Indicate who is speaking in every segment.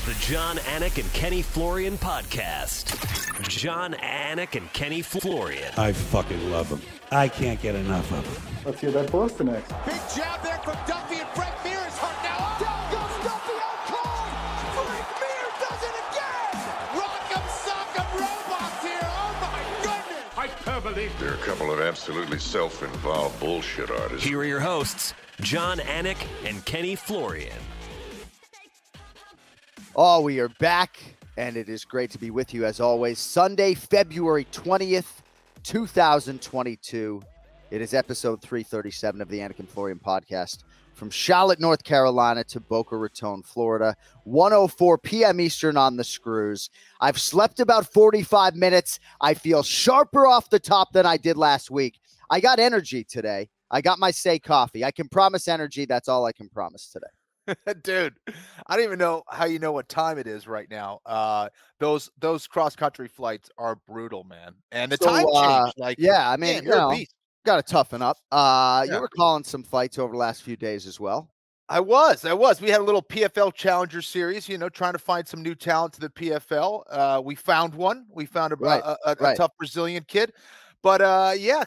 Speaker 1: The John, Anik, and Kenny Florian podcast. John, Anik, and Kenny Florian.
Speaker 2: I fucking love them. I can't get enough of them.
Speaker 3: Let's hear that Boston next.
Speaker 4: Big jab there from Duffy, and Frank Mir is hurt now. Down goes Duffy, out cold. Frank Mir does it again. Rock'em sock'em robots here. Oh my goodness.
Speaker 5: Hyperbole.
Speaker 6: They're a couple of absolutely self-involved bullshit artists.
Speaker 1: Here are your hosts, John, Anik, and Kenny Florian.
Speaker 7: Oh, we are back, and it is great to be with you as always. Sunday, February 20th, 2022. It is episode 337 of the Anik and Florian podcast. From Charlotte, North Carolina to Boca Raton, Florida. 1:04 p.m. Eastern on the screws. I've slept about 45 minutes. I feel sharper off the top than I did last week. I got energy today. I got my say coffee. I can promise energy. That's all I can promise today.
Speaker 8: Dude, I don't even know how you know what time it is right now. Those cross-country flights are brutal, man. And the time change,
Speaker 7: I mean,
Speaker 8: man, you're a beast.
Speaker 7: Got to toughen up. You were calling some fights over the last few days as well.
Speaker 8: I was. We had a little PFL Challenger Series, trying to find some new talent to the PFL. We found one. We found a tough Brazilian kid. But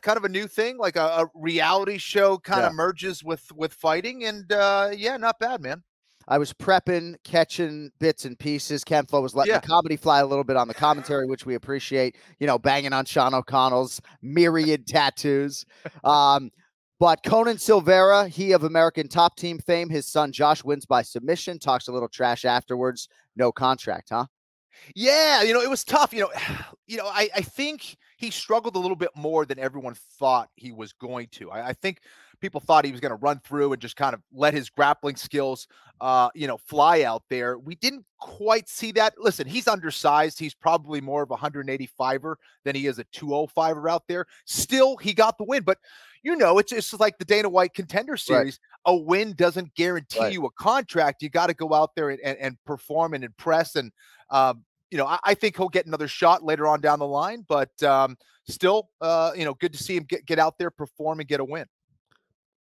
Speaker 8: kind of a new thing, like a reality show kind of merges with fighting, and not bad, man.
Speaker 7: I was prepping, catching bits and pieces. Ken Flo was letting the comedy fly a little bit on the commentary, which we appreciate. Banging on Sean O'Connell's myriad tattoos. But Conan Silveira, he of American Top Team fame, his son Josh wins by submission. Talks a little trash afterwards. No contract, huh?
Speaker 8: Yeah, it was tough. I think he struggled a little bit more than everyone thought he was going to. I think people thought he was going to run through and just kind of let his grappling skills, fly out there. We didn't quite see that. Listen, he's undersized. He's probably more of a 185er than he is a 205er out there. Still, he got the win. But, it's just like the Dana White Contender Series. Right. A win doesn't guarantee you a contract. You got to go out there and perform and impress. And, I think he'll get another shot later on down the line, but still, good to see him get out there, perform, and get a win.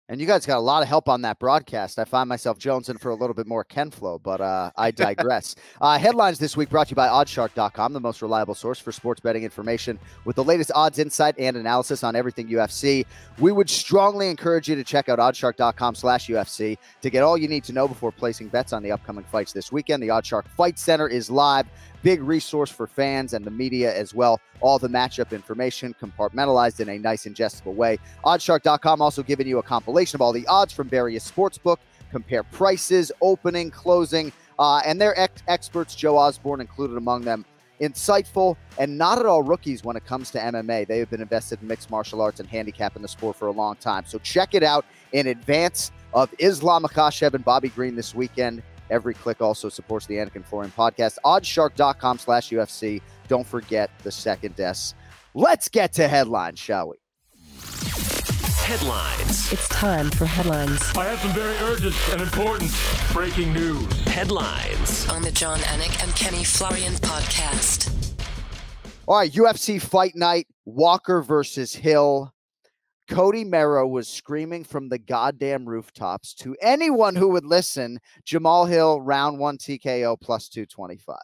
Speaker 7: And you guys got a lot of help on that broadcast. I find myself jonesing for a little bit more Ken Flow, but I digress. Headlines this week brought to you by Oddshark.com, the most reliable source for sports betting information with the latest odds, insight, and analysis on everything UFC. We would strongly encourage you to check out Oddshark.com/UFC to get all you need to know before placing bets on the upcoming fights this weekend. The Oddshark Fight Center is live. Big resource for fans and the media as well. All the matchup information compartmentalized in a nice, ingestible way. Oddshark.com also giving you a compilation of all the odds from various sportsbook. Compare prices, opening, closing, and their experts, Joe Osborne included among them. Insightful and not at all rookies when it comes to MMA. They have been invested in mixed martial arts and handicapping the sport for a long time. So check it out in advance of IslamMakhachev and BobbyGreen this weekend. Every click also supports the Anik and Florian podcast. Oddshark.com/UFC. Don't forget the second S. Let's get to headlines, shall we?
Speaker 1: Headlines.
Speaker 9: It's time for headlines.
Speaker 5: I have some very urgent and important breaking news.
Speaker 1: Headlines.
Speaker 9: On the John, Anik, and Kenny Florian podcast.
Speaker 7: All right, UFC Fight Night, Walker versus Hill. Cody Merrow was screaming from the goddamn rooftops to anyone who would listen, JamahalHill round 1 TKO plus 225.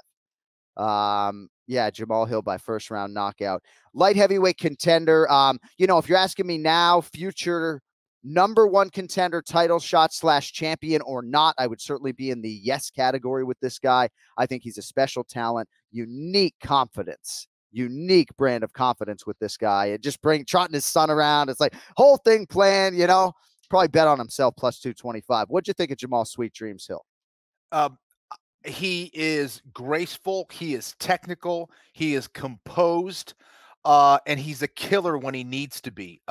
Speaker 7: JamahalHill by first round knockout. Light heavyweight contender. If you're asking me now, future number one contender, title shot / champion or not, I would certainly be in the yes category with this guy. I think he's a special talent, unique confidence. Unique brand of confidence with this guy. It just trotting his son around. It's like whole thing planned, probably bet on himself plus 225. What'd you think of Jamal Sweet Dreams Hill?
Speaker 8: He is graceful. He is technical. He is composed. And he's a killer when he needs to be.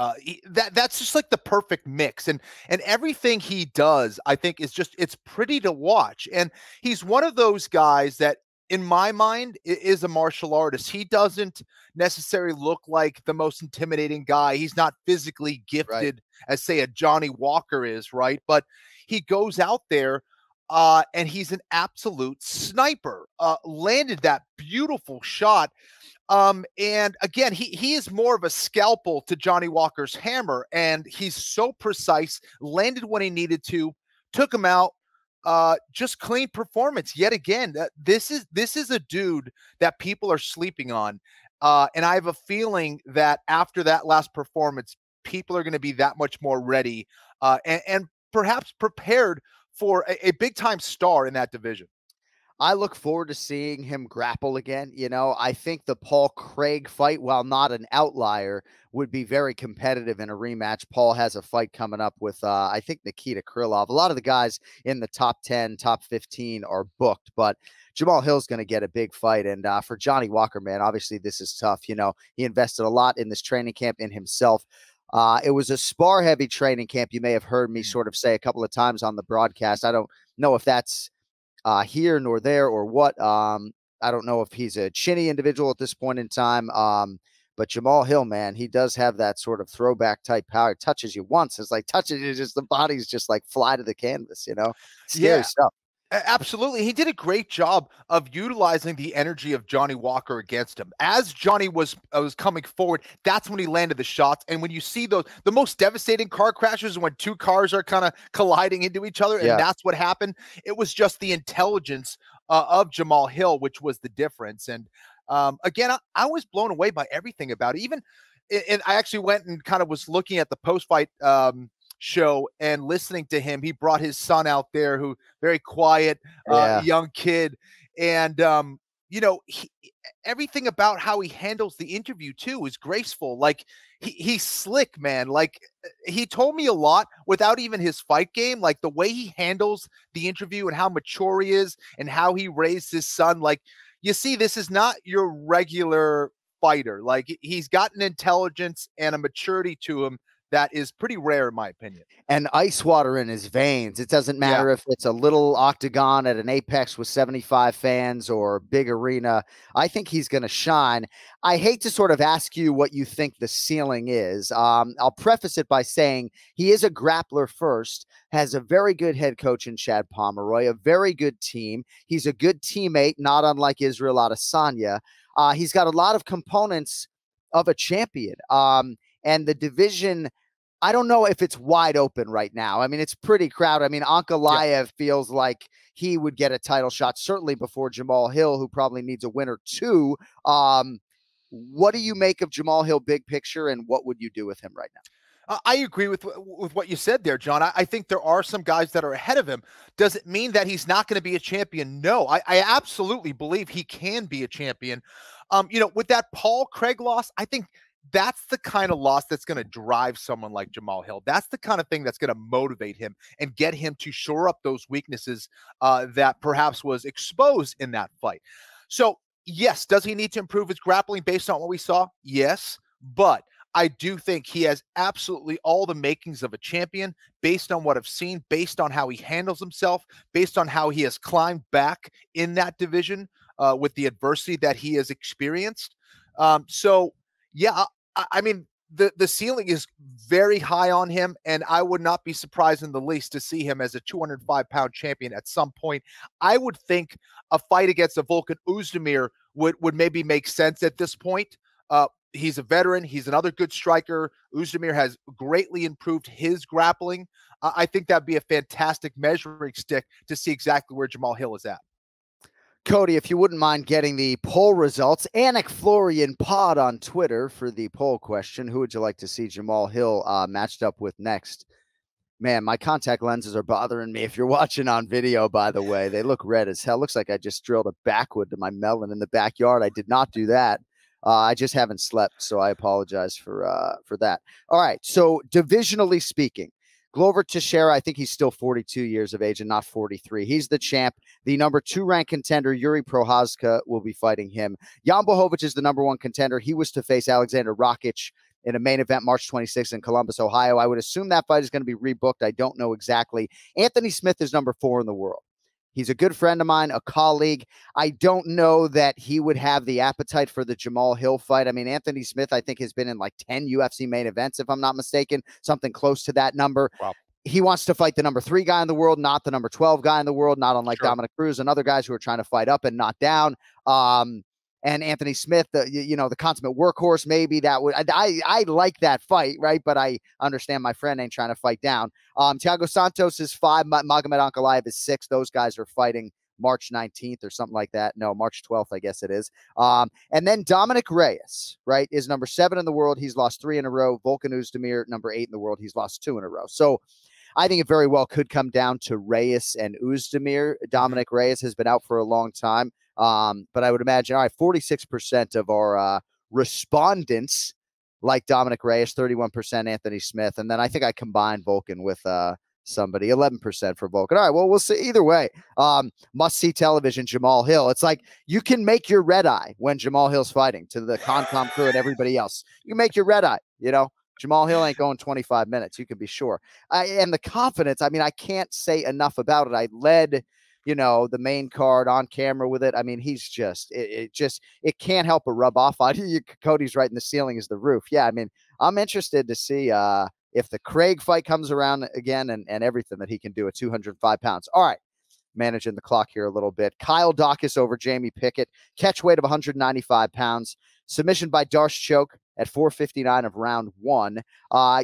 Speaker 8: That's just like the perfect mix. And everything he does, I think, it's pretty to watch. And he's one of those guys that, in my mind, is a martial artist. He doesn't necessarily look like the most intimidating guy. He's not physically gifted as, say, a Johnny Walker is, right? But he goes out there and he's an absolute sniper. Landed that beautiful shot. And again, he is more of a scalpel to Johnny Walker's hammer, and he's so precise, landed when he needed to, took him out. just clean performance yet again. This is a dude that people are sleeping on. And I have a feeling that after that last performance, people are going to be that much more ready and perhaps prepared for a big-time star in that division.
Speaker 7: I look forward to seeing him grapple again. You know, I think the Paul Craig fight, while not an outlier, would be very competitive in a rematch. Paul has a fight coming up with, I think, Nikita Krylov. A lot of the guys in the top 10, top 15 are booked, but JamahalHill's going to get a big fight. And for Johnny Walker, man, obviously this is tough. You know, he invested a lot in this training camp in himself. It was a spar-heavy training camp. You may have heard me sort of say a couple of times on the broadcast. I don't know if that's here nor there or what. I don't know if he's a chinny individual at this point in time. But JamahalHill, man, he does have that sort of throwback type power. It touches you once. It's like touches you, just the body's just like fly to the canvas, you know? Scary stuff.
Speaker 8: Absolutely. He did a great job of utilizing the energy of Johnny Walker against him. As Johnny was coming forward, that's when he landed the shots. And when you see the most devastating car crashes is when two cars are kind of colliding into each other, and that's what happened. It was just the intelligence of JamahalHill, which was the difference. And again, I was blown away by everything about it. Even, and I actually went and kind of was looking at the post-fight show and listening to him. He brought his son out there, who very quiet, young kid. And, you know, everything about how he handles the interview too is graceful. Like he's slick, man. Like he told me a lot without even his fight game, like the way he handles the interview and how mature he is and how he raised his son. Like, you see, this is not your regular fighter. Like he's got an intelligence and a maturity to him that is pretty rare, in my opinion.
Speaker 7: And ice water in his veins. It doesn't matter if it's a little octagon at an Apex with 75 fans or big arena. I think he's going to shine. I hate to sort of ask you what you think the ceiling is. I'll preface it by saying he is a grappler first, has a very good head coach in Chad Pomeroy, a very good team. He's a good teammate, not unlike Israel Adesanya. He's got a lot of components of a champion. And the division, I don't know if it's wide open right now. I mean, it's pretty crowded. I mean, Ankalaev feels like he would get a title shot, certainly before JamahalHill, who probably needs a win or two. What do you make of JamahalHill big picture, and what would you do with him right now?
Speaker 8: I agree with what you said there, John. I think there are some guys that are ahead of him. Does it mean that he's not going to be a champion? No, I absolutely believe he can be a champion. You know, with that Paul Craig loss, I think that's the kind of loss that's going to drive someone like JamahalHill. That's the kind of thing that's going to motivate him and get him to shore up those weaknesses that perhaps was exposed in that fight. So, yes, does he need to improve his grappling based on what we saw? Yes, but I do think he has absolutely all the makings of a champion based on what I've seen, based on how he handles himself, based on how he has climbed back in that division with the adversity that he has experienced. So, yeah, I mean, the ceiling is very high on him, and I would not be surprised in the least to see him as a 205-pound champion at some point. I would think a fight against a Volkan Oezdemir would maybe make sense at this point. He's a veteran. He's another good striker. Oezdemir has greatly improved his grappling. I think that'd be a fantastic measuring stick to see exactly where JamahalHill is at.
Speaker 7: Cody, if you wouldn't mind getting the poll results, AnikFlorianPod on Twitter for the poll question. Who would you like to see JamahalHill matched up with next? Man, my contact lenses are bothering me. If you're watching on video, by the way, they look red as hell. Looks like I just drilled a backwood to my melon in the backyard. I did not do that. I just haven't slept, so I apologize for that. All right, so divisionally speaking, Glover Teixeira, I think he's still 42 years of age and not 43. He's the champ. The number 2 ranked contender, Yuri Prochazka, will be fighting him. Jan Blachowicz is the number 1 contender. He was to face Alexander Rakic in a main event March 26th in Columbus, Ohio. I would assume that fight is going to be rebooked. I don't know exactly. Anthony Smith is number 4 in the world. He's a good friend of mine, a colleague. I don't know that he would have the appetite for the JamahalHill fight. I mean, Anthony Smith, I think, has been in like 10 UFC main events, if I'm not mistaken, something close to that number.
Speaker 8: Wow.
Speaker 7: He wants to fight the number 3 guy in the world, not the number 12 guy in the world, not unlike Dominic Cruz and other guys who are trying to fight up and not down. And and Anthony Smith, the consummate workhorse. Maybe that would, I like that fight, right? But I understand my friend ain't trying to fight down. Thiago Santos is 5, Magomed Ankalaev is 6. Those guys are fighting March 19th or something like that. No, March 12th, I guess it is. And then Dominic Reyes, right, is number 7 in the world. He's lost 3 in a row. Volkan Oezdemir, number 8 in the world. He's lost 2 in a row. So I think it very well could come down to Reyes and Oezdemir. Dominic Reyes has been out for a long time. But I would imagine, all right, 46% of our respondents like Dominic Reyes, 31% Anthony Smith. And then I think I combined Volkan with somebody, 11% for Volkan. All right, well, we'll see. Either way, must-see television, JamahalHill. It's like you can make your red eye when JamahalHill's fighting to the Concom crew and everybody else. You can make your red eye, JamahalHill ain't going 25 minutes. You can be sure. And the confidence, I mean, I can't say enough about it. I led, the main card on camera with it. I mean, he's just, it can't help but rub off on you. Cody's right, and the ceiling is the roof. Yeah, I mean, I'm interested to see if the Craig fight comes around again and everything that he can do at 205 pounds. All right, managing the clock here a little bit. Kyle Dawkins over Jamie Pickett. Catch weight of 195 pounds. Submission by Darce choke at 4:59 of round 1.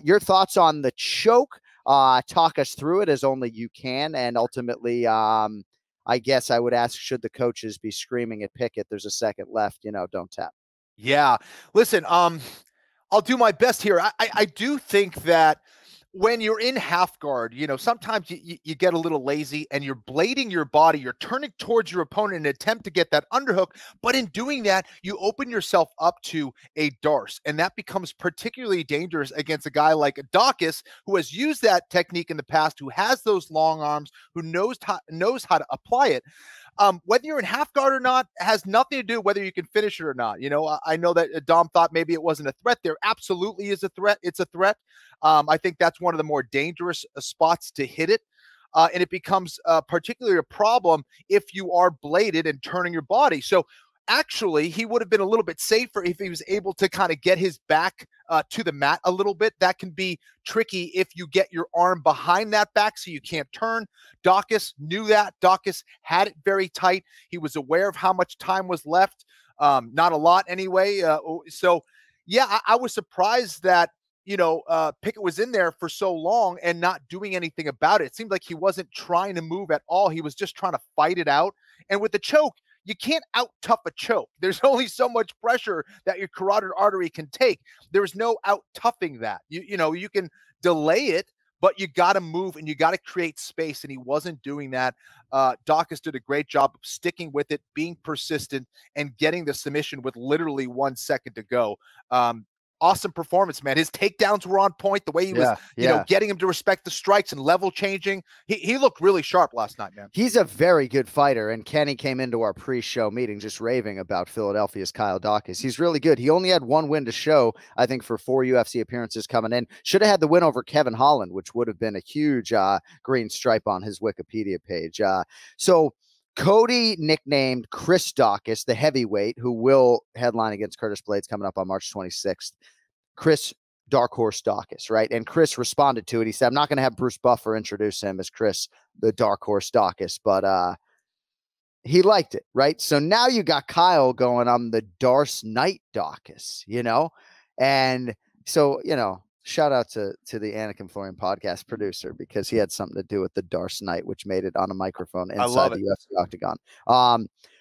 Speaker 7: Your thoughts on the choke? Talk us through it as only you can. And ultimately, I guess I would ask, should the coaches be screaming at Pickett? There's a second left, don't tap.
Speaker 8: Yeah. Listen, I'll do my best here. I do think that when you're in half guard, sometimes you get a little lazy and you're blading your body. You're turning towards your opponent in an attempt to get that underhook. But in doing that, you open yourself up to a Darce. And that becomes particularly dangerous against a guy like Dawkins, who has used that technique in the past, who has those long arms, who knows how to apply it. Whether you're in half guard or not has nothing to do whether you can finish it or not. I know that Dom thought maybe it wasn't a threat. There absolutely is a threat. It's a threat. I think that's one of the more dangerous spots to hit it. And it becomes particularly a problem if you are bladed and turning your body. So actually, he would have been a little bit safer if he was able to kind of get his back to the mat a little bit. That can be tricky if you get your arm behind that back so you can't turn. Dawkins knew that. Dawkins had it very tight. He was aware of how much time was left. Not a lot anyway. So, yeah, I was surprised that, Pickett was in there for so long and not doing anything about it. It seemed like he wasn't trying to move at all. He was just trying to fight it out. And with the choke, you can't out-tough a choke. There's only so much pressure that your carotid artery can take. There's no out-toughing that. You can delay it, but you got to move and you got to create space, and he wasn't doing that. Dawkins did a great job of sticking with it, being persistent, and getting the submission with literally 1 second to go. Awesome performance, man. His takedowns were on point. The way he was, getting him to respect the strikes and level changing. He looked really sharp last night, man.
Speaker 7: He's a very good fighter. And Kenny came into our pre-show meeting just raving about Philadelphia's Kyle Dawkins. He's really good. He only had 1 win to show, I think, for 4 UFC appearances coming in. Should have had the win over Kevin Holland, which would have been a huge green stripe on his Wikipedia page. So Cody nicknamed Chris Dawkins the heavyweight, who will headline against Curtis Blades coming up on March 26th. Chris Dark Horse Dawkins, right? And Chris responded to it. He said, I'm not going to have Bruce Buffer introduce him as Chris the Dark Horse Dawkins, but he liked it, right? So now you got Kyle going, I'm the Darce Knight Dawkins, And so, shout out to the Anik podcast producer, because he had something to do with the Darce Knight, which made it on a microphone inside the UFC octagon. All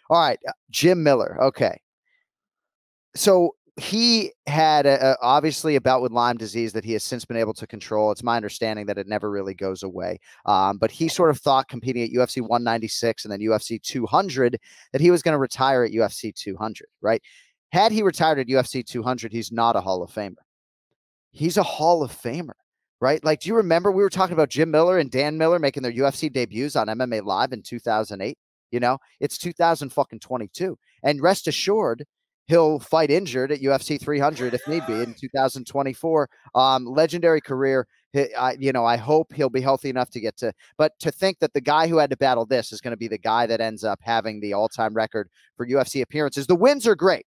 Speaker 7: right, Jim Miller. Okay. So he had obviously a bout with Lyme disease that he has since been able to control. It's my understanding that it never really goes away. But he sort of thought, competing at UFC 196 and then UFC 200, that he was going to retire at UFC 200, right? Had he retired at UFC 200, he's not a Hall of Famer. He's a Hall of Famer, right? Like, do you remember we were talking about Jim Miller and Dan Miller making their UFC debuts on MMA Live in 2008? It's 2022. And rest assured, he'll fight injured at UFC 300 if need be in 2024. Legendary career. I hope he'll be healthy enough to get to, but to think that the guy who had to battle this is going to be the guy that ends up having the all-time record for UFC appearances. The wins are great.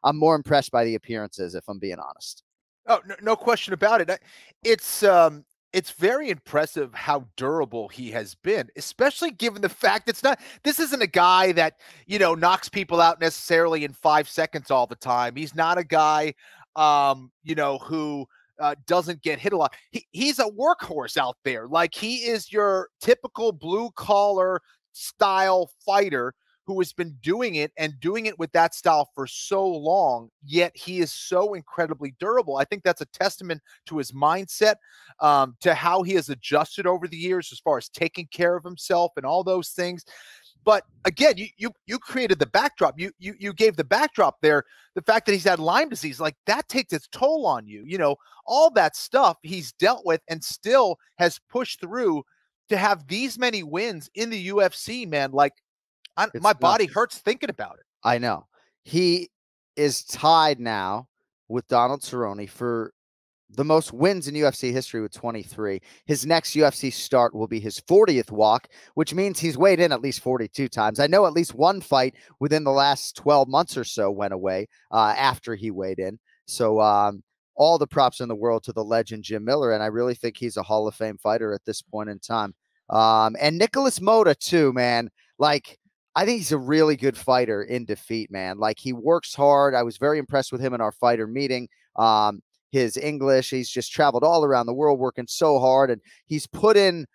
Speaker 7: I'm more impressed by the appearances, if I'm being honest.
Speaker 8: Oh, no question about it. It's it's very impressive how durable he has been, especially given the fact this isn't a guy that, knocks people out necessarily in 5 seconds all the time. He's not a guy, who doesn't get hit a lot. He's a workhorse out there. Like, he is your typical blue collar style fighter who has been doing it with that style for so long, yet he is so incredibly durable. I think that's a testament to his mindset, to how he has adjusted over the years as far as taking care of himself and all those things. But again, you created the backdrop. You gave the backdrop there. The fact that he's had Lyme disease, like, that takes its toll on you. All that stuff he's dealt with and still has pushed through to have these many wins in the UFC, man. Like, my body hurts thinking about it.
Speaker 7: I know. He is tied now with Donald Cerrone for the most wins in UFC history with 23. His next UFC start will be his 40th walk, which means he's weighed in at least 42 times. I know at least one fight within the last 12 months or so went away after he weighed in. So all the props in the world to the legend Jim Miller, and I really think he's a Hall of Fame fighter at this point in time. And Nicholas Mota too, man. Like, I think he's a really good fighter in defeat, man. Like, he works hard. I was very impressed with him in our fighter meeting. His English, he's just traveled all around the world working so hard, and he's put in,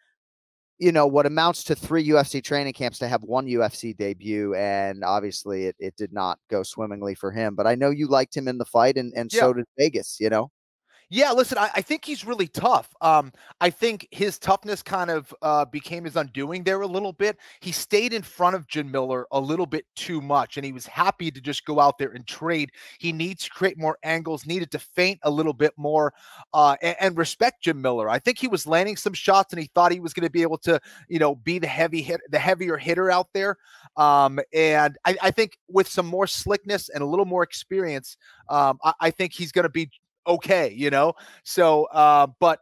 Speaker 7: what amounts to 3 UFC training camps to have one UFC debut. And obviously it did not go swimmingly for him, but I know you liked him in the fight, and so did Vegas,
Speaker 8: Yeah, listen, I think he's really tough. I think his toughness kind of became his undoing there a little bit. He stayed in front of Jim Miller a little bit too much, and he was happy to just go out there and trade. He needs to create more angles, needed to feint a little bit more, and respect Jim Miller. I think he was landing some shots, and he thought he was going to be able to, be the heavier hitter out there. And I think with some more slickness and a little more experience, I think he's going to be okay, so but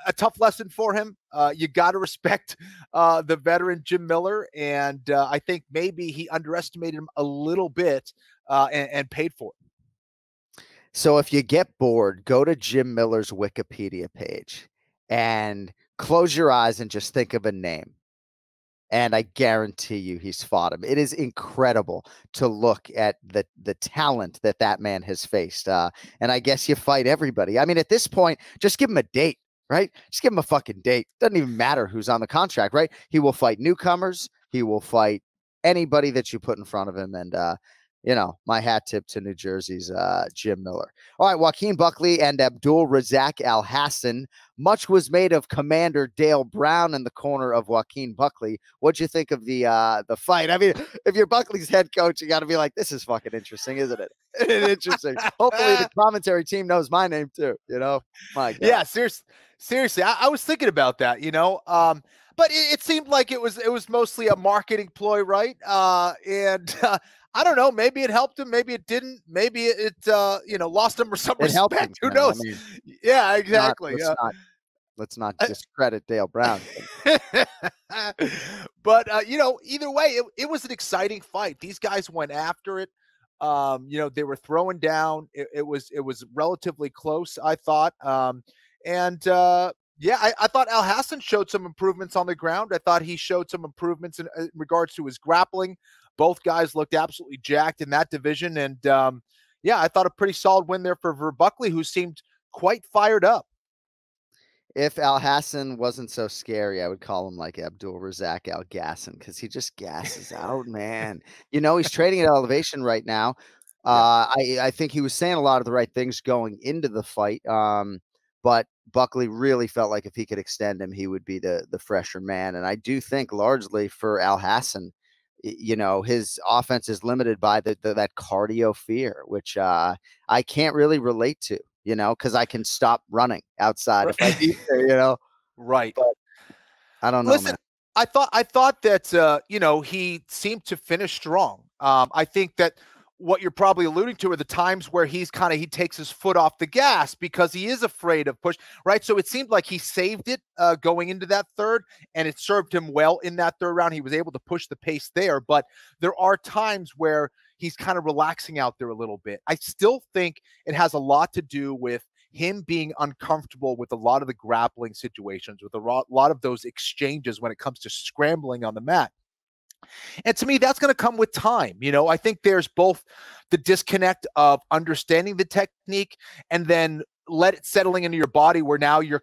Speaker 8: a tough lesson for him. You got to respect the veteran Jim Miller, and I think maybe he underestimated him a little bit and paid for it.
Speaker 7: So if you get bored, go to Jim Miller's Wikipedia page and close your eyes and just think of a name. And I guarantee you he's fought him. It is incredible to look at the talent that man has faced. And I guess you fight everybody. I mean, at this point, just give him a date, right? Just give him a fucking date. Doesn't even matter who's on the contract, right? He will fight newcomers. He will fight anybody that you put in front of him. And, my hat tip to New Jersey's Jim Miller. All right, Joaquin Buckley and Abdul Razak Al Hassan. Much was made of Commander Dale Brown in the corner of Joaquin Buckley. What'd you think of the fight? I mean, if you're Buckley's head coach, you got to be like, this is fucking interesting, isn't it? Interesting. Hopefully the commentary team knows my name too. My God.
Speaker 8: Yeah, seriously, I was thinking about that. But it seemed like it was mostly a marketing ploy, right? And I don't know. Maybe it helped him. Maybe it didn't. Maybe it lost him some respect. Who knows? I mean, yeah, exactly.
Speaker 7: Let's not discredit Dale Brown.
Speaker 8: But either way, it was an exciting fight. These guys went after it. They were throwing down. It was relatively close, I thought. I thought Al Hassan showed some improvements on the ground. I thought he showed some improvements in regards to his grappling. Both guys looked absolutely jacked in that division. And I thought a pretty solid win there for Buckley, who seemed quite fired up.
Speaker 7: If Al Hassan wasn't so scary, I would call him like Abdul Razak Al Gasson, because he just gasses out, man. He's trading at elevation right now. I think he was saying a lot of the right things going into the fight. But Buckley really felt like if he could extend him, he would be the fresher man. And I do think largely for Al Hassan, his offense is limited by that cardio fear, which I can't really relate to, because I can stop running outside if I need to,
Speaker 8: Right.
Speaker 7: But I don't know.
Speaker 8: Listen,
Speaker 7: Man.
Speaker 8: I thought that he seemed to finish strong. I think that what you're probably alluding to are the times where he takes his foot off the gas because he is afraid of push, right? So it seemed like he saved it going into that third, and it served him well in that third round. He was able to push the pace there, but there are times where he's kind of relaxing out there a little bit. I still think it has a lot to do with him being uncomfortable with a lot of the grappling situations, with a lot of those exchanges when it comes to scrambling on the mat. And to me, that's going to come with time. I think there's both the disconnect of understanding the technique and then let it settling into your body where now you're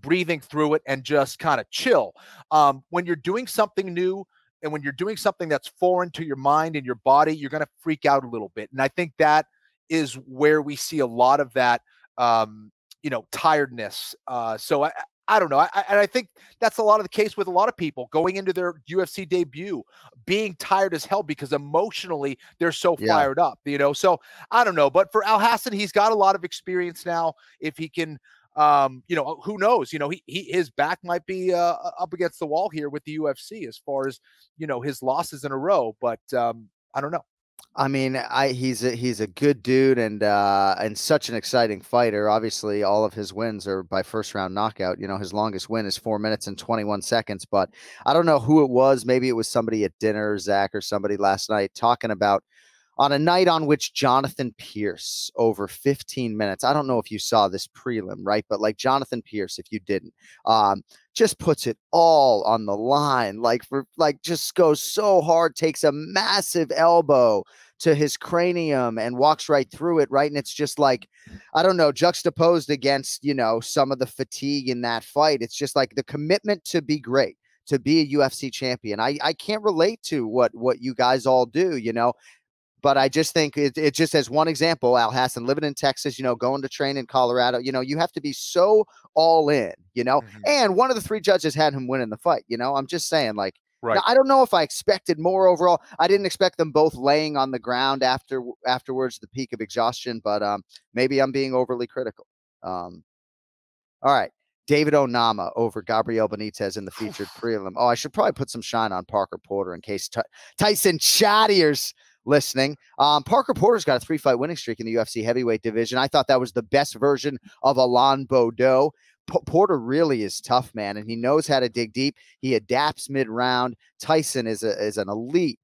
Speaker 8: breathing through it and just kind of chill. When you're doing something new and when you're doing something that's foreign to your mind and your body, you're going to freak out a little bit. And I think that is where we see a lot of that, tiredness. So I don't know. I think that's a lot of the case with a lot of people going into their UFC debut, being tired as hell because emotionally they're so fired up, So I don't know. But for Alhassan, he's got a lot of experience now. If he can, who knows? His back might be up against the wall here with the UFC as far as, his losses in a row. But I don't know.
Speaker 7: I mean, he's a good dude and such an exciting fighter. Obviously, all of his wins are by first round knockout. His longest win is 4 minutes and 21 seconds. But I don't know who it was. Maybe it was somebody at dinner, Zach, or somebody last night talking about on a night on which Jonathan Pierce over 15 minutes. I don't know if you saw this prelim, right? But like Jonathan Pierce, if you didn't, just puts it all on the line, just goes so hard, takes a massive elbow to his cranium and walks right through it, right? And it's just like, I don't know, juxtaposed against, some of the fatigue in that fight. It's just like the commitment to be great, to be a UFC champion. I can't relate to what you guys all do, But I just think it just as one example, Alhassan living in Texas, going to train in Colorado, you have to be so all in, and one of the three judges had him winning the fight. I'm just saying, right. Now, I don't know if I expected more overall. I didn't expect them both laying on the ground afterwards, the peak of exhaustion, but maybe I'm being overly critical. All right. David Onama over Gabriel Benitez in the featured prelim. Oh, I should probably put some shine on Parker Porter in case Tyson Chattier's listening. Parker Porter's got a 3-fight winning streak in the UFC heavyweight division. I thought that was the best version of Alain Baudot. Porter really is tough, man, and he knows how to dig deep. He adapts mid-round. Tyson is an elite,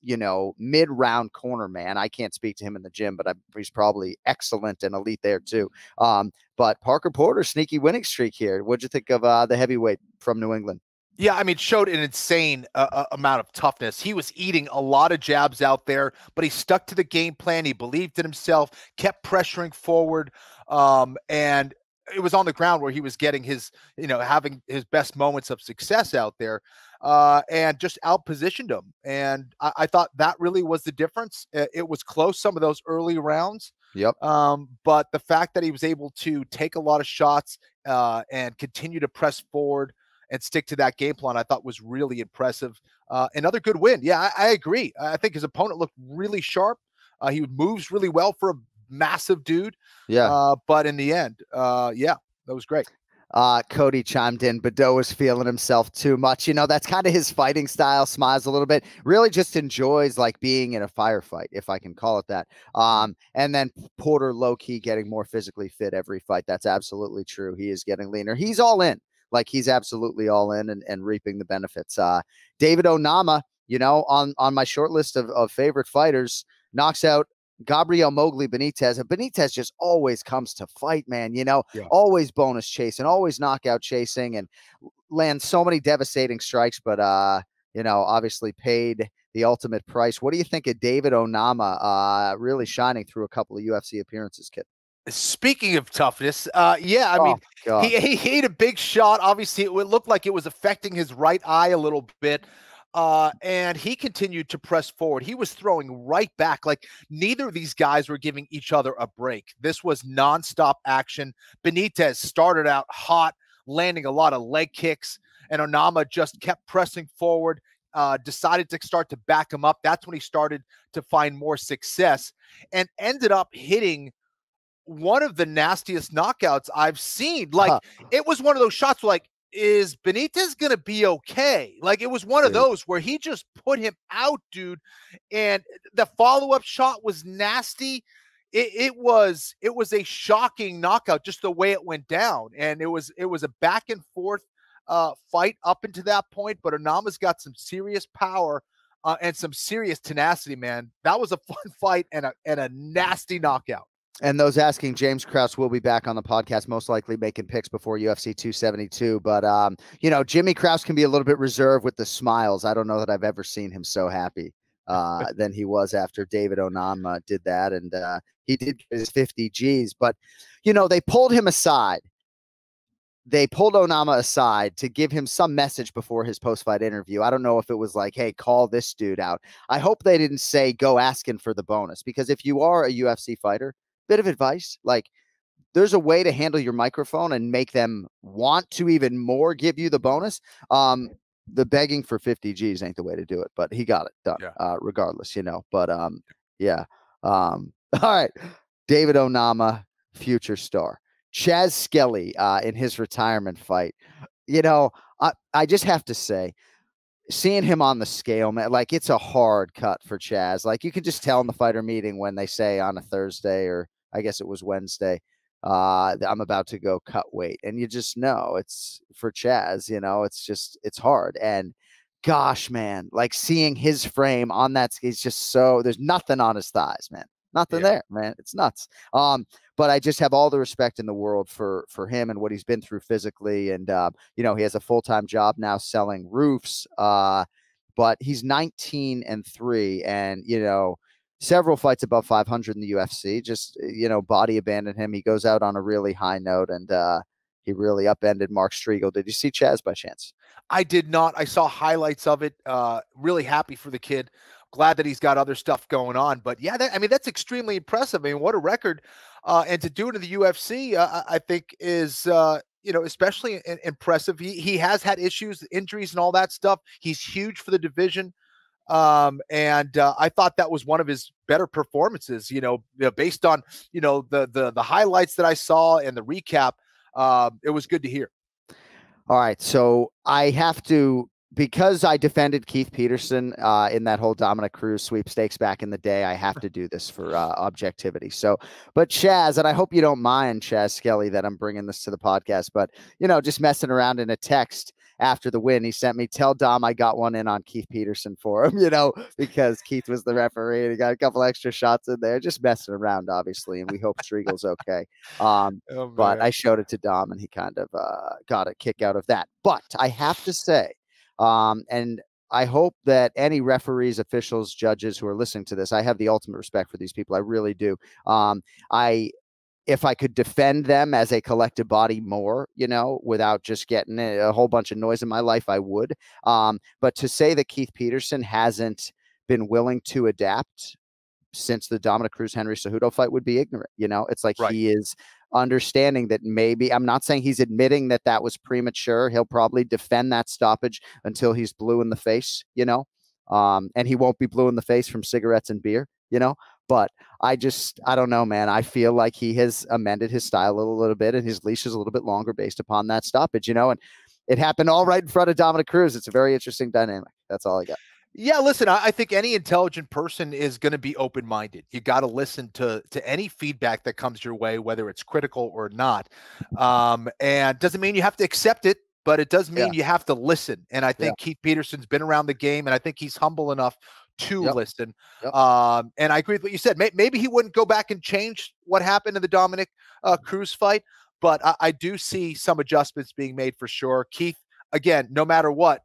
Speaker 7: mid-round corner, man. I can't speak to him in the gym, but he's probably excellent and elite there too. But Parker Porter, sneaky winning streak here. What'd you think of the heavyweight from New England?
Speaker 8: Yeah, I mean, showed an insane amount of toughness. He was eating a lot of jabs out there, but he stuck to the game plan. He believed in himself, kept pressuring forward, and it was on the ground where he was getting his, having his best moments of success out there, and just outpositioned him. And I thought that really was the difference. It was close, some of those early rounds.
Speaker 7: Yep.
Speaker 8: But the fact that he was able to take a lot of shots and continue to press forward and stick to that game plan, I thought was really impressive. Another good win. Yeah, I agree. I think his opponent looked really sharp. He moves really well for a massive dude.
Speaker 7: Yeah.
Speaker 8: But in the end, that was great.
Speaker 7: Cody chimed in. Baudot was feeling himself too much. That's kind of his fighting style. Smiles a little bit. Really just enjoys being in a firefight, if I can call it that. And then Porter low-key getting more physically fit every fight. That's absolutely true. He is getting leaner. He's all in. He's absolutely all in and reaping the benefits. David Onama, on my short list of favorite fighters, knocks out Gabriel Mowgli Benitez. And Benitez just always comes to fight, man. Always bonus chasing, always knockout chasing, and lands so many devastating strikes, but obviously paid the ultimate price. What do you think of David Onama really shining through a couple of UFC appearances, kid?
Speaker 8: Speaking of toughness, he ate a big shot. Obviously, it looked like it was affecting his right eye a little bit. And he continued to press forward. He was throwing right back. Neither of these guys were giving each other a break. This was nonstop action. Benitez started out hot, landing a lot of leg kicks, and Onama just kept pressing forward, decided to start to back him up. That's when he started to find more success and ended up hitting one of the nastiest knockouts I've seen. It was one of those shots where, is Benitez going to be okay? It was one of those where he just put him out, dude. And the follow-up shot was nasty. It was a shocking knockout, just the way it went down. And it was a back and forth fight up into that point, but Onama's got some serious power and some serious tenacity, man. That was a fun fight and a nasty knockout.
Speaker 7: And those asking, James Krause will be back on the podcast, most likely making picks before UFC 272. But, Jimmy Krause can be a little bit reserved with the smiles. I don't know that I've ever seen him so happy than he was after David Onama did that. And he did his 50 Gs. But, they pulled him aside. They pulled Onama aside to give him some message before his post-fight interview. I don't know if it was like, hey, call this dude out. I hope they didn't say go asking for the bonus, because if you are a UFC fighter, bit of advice, like there's a way to handle your microphone and make them want to even more give you the bonus. The begging for 50 G's ain't the way to do it, but he got it done regardless, but all right. David Onama, future star. Chaz Skelly in his retirement fight. I just have to say, seeing him on the scale, man, like it's a hard cut for Chaz. Like you can just tell in the fighter meeting when they say on a Thursday, or I guess it was Wednesday, that I'm about to go cut weight. And you just know it's for Chaz, it's hard. And gosh, man, like seeing his frame on that, he's just there's nothing on his thighs, man. Nothing there, man. It's nuts. But I just have all the respect in the world for him and what he's been through physically. And, he has a full-time job now selling roofs. But he's 19-3 and, several fights above 500 in the UFC. Just, body abandoned him. He goes out on a really high note, and he really upended Mark Striegel. Did you see Chaz by chance?
Speaker 8: I did not. I saw highlights of it. Really happy for the kid. Glad that he's got other stuff going on. But yeah, that's extremely impressive. I mean, what a record. And to do it in the UFC, I think is, especially impressive. He has had issues, injuries and all that stuff. He's huge for the division. And I thought that was one of his better performances, based on, the highlights that I saw and the recap. It was good to hear.
Speaker 7: All right. So I have to, because I defended Keith Peterson in that whole Dominic Cruz sweepstakes back in the day, I have to do this for objectivity. So, but Chaz, and I hope you don't mind, Chaz Skelly, that I'm bringing this to the podcast, but, just messing around in a text after the win, he sent me, tell Dom I got one in on Keith Peterson for him, because Keith was the referee and he got a couple extra shots in there, just messing around, obviously. And we hope Striegel's okay. But I showed it to Dom and he kind of got a kick out of that. But I have to say, and I hope that any referees, officials, judges who are listening to this, I have the ultimate respect for these people. I really do. If I could defend them as a collective body more, without just getting a whole bunch of noise in my life, I would. But to say that Keith Peterson hasn't been willing to adapt since the Dominic Cruz-Henry Cejudo fight would be ignorant. It's like He is understanding that maybe, I'm not saying he's admitting that that was premature. He'll probably defend that stoppage until he's blue in the face, and he won't be blue in the face from cigarettes and beer, but I don't know, man. I feel like he has amended his style a little bit and his leash is a little bit longer based upon that stoppage, and it happened all right in front of Dominic Cruz. It's a very interesting dynamic. That's all I got.
Speaker 8: Yeah, listen, I think any intelligent person is going to be open-minded. You got to listen to any feedback that comes your way, whether it's critical or not. And doesn't mean you have to accept it, but it does mean you have to listen. And I think Keith Peterson's been around the game, and I think he's humble enough to listen. And I agree with what you said. Maybe he wouldn't go back and change what happened in the Dominic Cruz fight, but I do see some adjustments being made for sure. Keith, again, no matter what,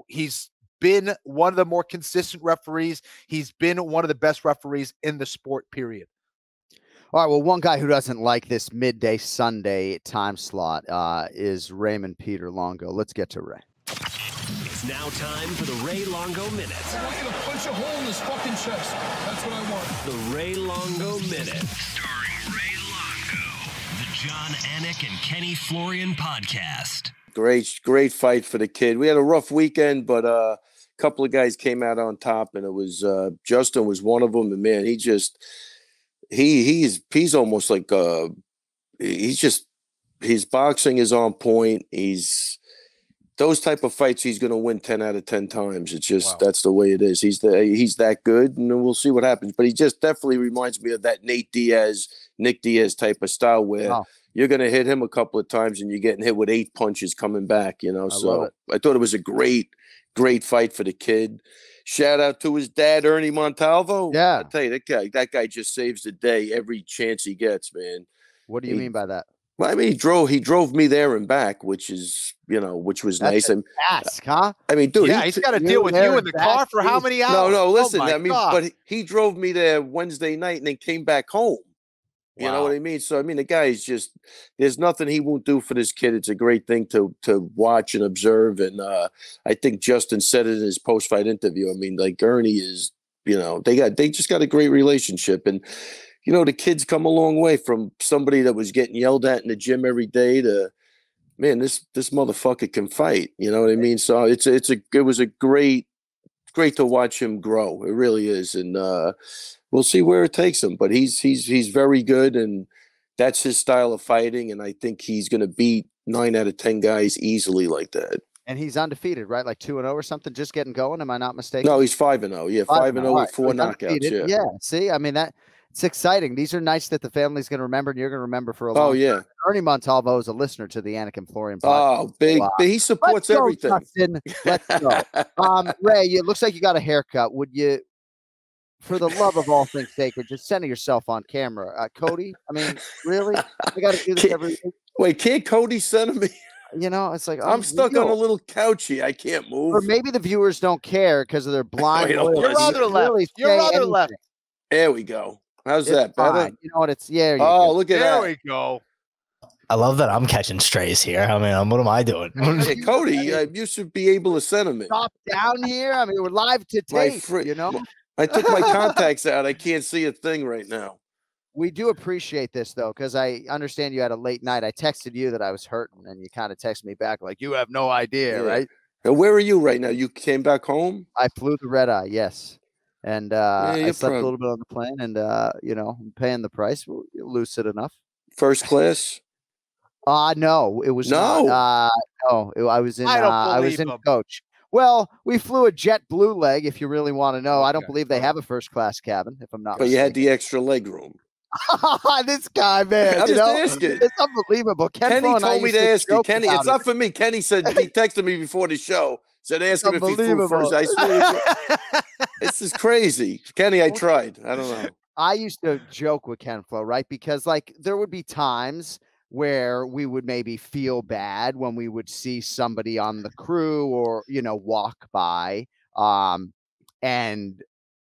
Speaker 8: he's been one of the more consistent referees. He's been one of the best referees in the sport, period.
Speaker 7: All right, well, one guy who doesn't like this midday Sunday time slot is Raymond Peter Longo. Let's get to Ray.
Speaker 1: It's now time for the Ray Longo Minute.
Speaker 5: I want you to punch a hole in his fucking chest. That's what I want.
Speaker 1: The Ray Longo Minute. Starring Ray Longo. The John, Anik, and Kenny Florian podcast.
Speaker 3: Great fight for the kid. We had a rough weekend, but a couple of guys came out on top, and it was Justin was one of them. And man, he's almost like his boxing is on point. Those type of fights he's going to win 10 out of 10 times. It's just that's the way it is. He's that good, and we'll see what happens. But he just definitely reminds me of that Nick Diaz type of style where you're going to hit him a couple of times and you're getting hit with 8 punches coming back. So I thought it was a great fight for the kid. Shout out to his dad, Ernie Montalvo.
Speaker 7: Yeah.
Speaker 3: I tell you, that guy just saves the day every chance he gets, man.
Speaker 7: What do you mean by that?
Speaker 3: Well, I mean, he drove me there and back, which was nice.
Speaker 7: And task, huh?
Speaker 3: I mean, dude,
Speaker 8: he's got to deal with you in the car for how many hours?
Speaker 3: No, listen.
Speaker 8: Oh,
Speaker 3: but he drove me there Wednesday night and then came back home. You know what I mean? So, I mean, the guy is just, there's nothing he won't do for this kid. It's a great thing to watch and observe. And I think Justin said it in his post-fight interview. I mean, like, Ernie is, they just got a great relationship. And, the kids come a long way from somebody that was getting yelled at in the gym every day to, man, this motherfucker can fight. You know what I mean? So it was a great to watch him grow. It really is. And we'll see where it takes him, but he's very good, and that's his style of fighting. And I think he's going to beat 9 out of 10 guys easily like that.
Speaker 7: And he's undefeated, right? Like 2-0 or something, just getting going. Am I not mistaken?
Speaker 3: No, he's 5-0. Yeah, 5-0 with 4 knockouts.
Speaker 7: Yeah. See, I mean, it's exciting. These are nights that the family's going to remember, and you're going to remember for a long time. Ernie Montalvo is a listener to the Anik and Florian podcast.
Speaker 3: Oh, big. He supports everything.
Speaker 7: Justin. Let's go. Ray, it looks like you got a haircut. Would you, for the love of all things sacred, just center yourself on camera? Cody, I mean, really? I got to do this every week.
Speaker 3: Wait, can't Cody center me?
Speaker 7: It's like
Speaker 3: I'm stuck on a little couch here. I can't move.
Speaker 7: Or maybe the viewers don't care because of their blind.
Speaker 8: You're rather left. You're rather left.
Speaker 3: There we go. How's that better?
Speaker 7: You know what? It's look
Speaker 3: at that.
Speaker 8: There we go.
Speaker 10: I love that I'm catching strays here. I mean, what am I doing?
Speaker 3: Hey, Cody, you should be able to center me.
Speaker 7: Drop down here. I mean, we're live to tape.
Speaker 3: I took my contacts out. I can't see a thing right now.
Speaker 7: We do appreciate this, though, because I understand you had a late night. I texted you that I was hurting, and you kind of texted me back like, you have no idea, right?
Speaker 3: And where are you right now? You came back home?
Speaker 7: I flew the red eye, yes. And I slept a little bit on the plane, and, I'm paying the price. Lucid enough.
Speaker 3: First class?
Speaker 7: No, it was
Speaker 3: no.
Speaker 7: No, I was in coach. Well, we flew a JetBlue leg, if you really want to know. I don't believe they have a first class cabin, if I'm not mistaken.
Speaker 3: You had the extra leg room.
Speaker 7: This guy, man.
Speaker 3: I'm just asking.
Speaker 7: It's unbelievable.
Speaker 3: Kenny told me to ask you. Kenny, it's not for me. Kenny said he texted me before the show. Said ask him if he flew first. I swear. This is crazy. Kenny, I tried. I don't know.
Speaker 7: I used to joke with Ken Flo, right? Because there would be times where we would maybe feel bad when we would see somebody on the crew or, walk by. And,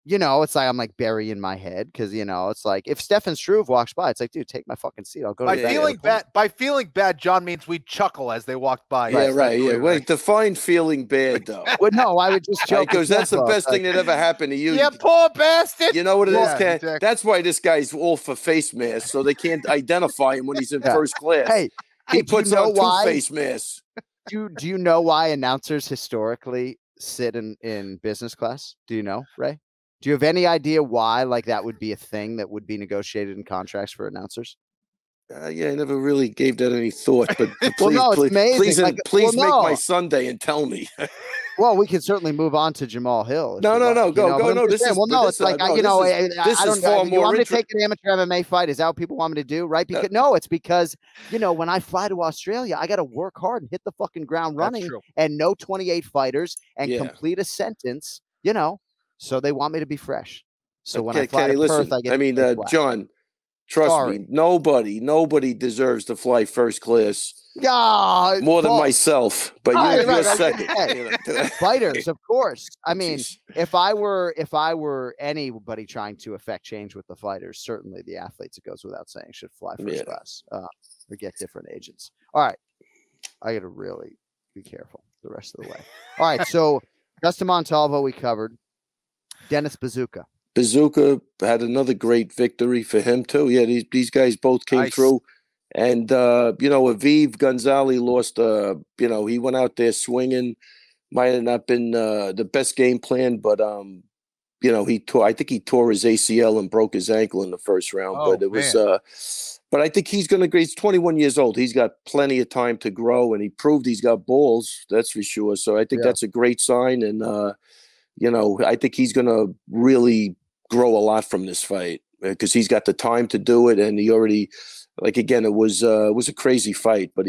Speaker 7: it's like I'm like burying my head because, it's like if Stefan Struve walks by, it's like, dude, take my fucking seat. I'll go
Speaker 8: By feeling bad, John means we chuckle as they walked by.
Speaker 3: Yeah, right. Yeah. Wait, define feeling bad, though.
Speaker 7: Well, no, I would just joke.
Speaker 3: Because that's the best thing that ever happened to you.
Speaker 8: Yeah, poor bastard.
Speaker 3: You know what it is, Ken? Exactly. That's why this guy's all for face masks, so they can't identify him when he's in first class.
Speaker 7: Hey,
Speaker 3: he puts on 2 face masks.
Speaker 7: Do you know why announcers historically sit in business class? Do you know, Ray? Do you have any idea why that would be a thing that would be negotiated in contracts for announcers?
Speaker 3: I never really gave that any thought, but
Speaker 7: please
Speaker 3: make my Sunday and tell me.
Speaker 7: Well, we can certainly move on to JamahalHill.
Speaker 3: No, go. No, this is
Speaker 7: it's like I don't know. You want me to take an amateur MMA fight? Is that what people want me to do? Right? Because it's because when I fly to Australia, I got to work hard and hit the fucking ground running, and know 28 fighters and complete a sentence. So they want me to be fresh. So when I fly to Perth, I get
Speaker 3: John, trust me, nobody deserves to fly first class more than myself. But you're second.
Speaker 7: Fighters, of course. I mean, if I were anybody trying to affect change with the fighters, certainly the athletes, it goes without saying, should fly first class or get different agents. All right. I got to really be careful the rest of the way. All right. So Justin Montalvo, we covered. Dennis Bazooka had another great victory for him too. Yeah, these guys both came through, and Aviv Gonzalez lost. He went out there swinging. Might have not been the best game plan, but he tore. I think he tore his ACL and broke his ankle in the first round. But it was. But I think he's going to. He's 21 years old. He's got plenty of time to grow, and he proved he's got balls. That's for sure. So I think that's a great sign, and. I think he's going to really grow a lot from this fight because he's got the time to do it. And he already, it was a crazy fight, but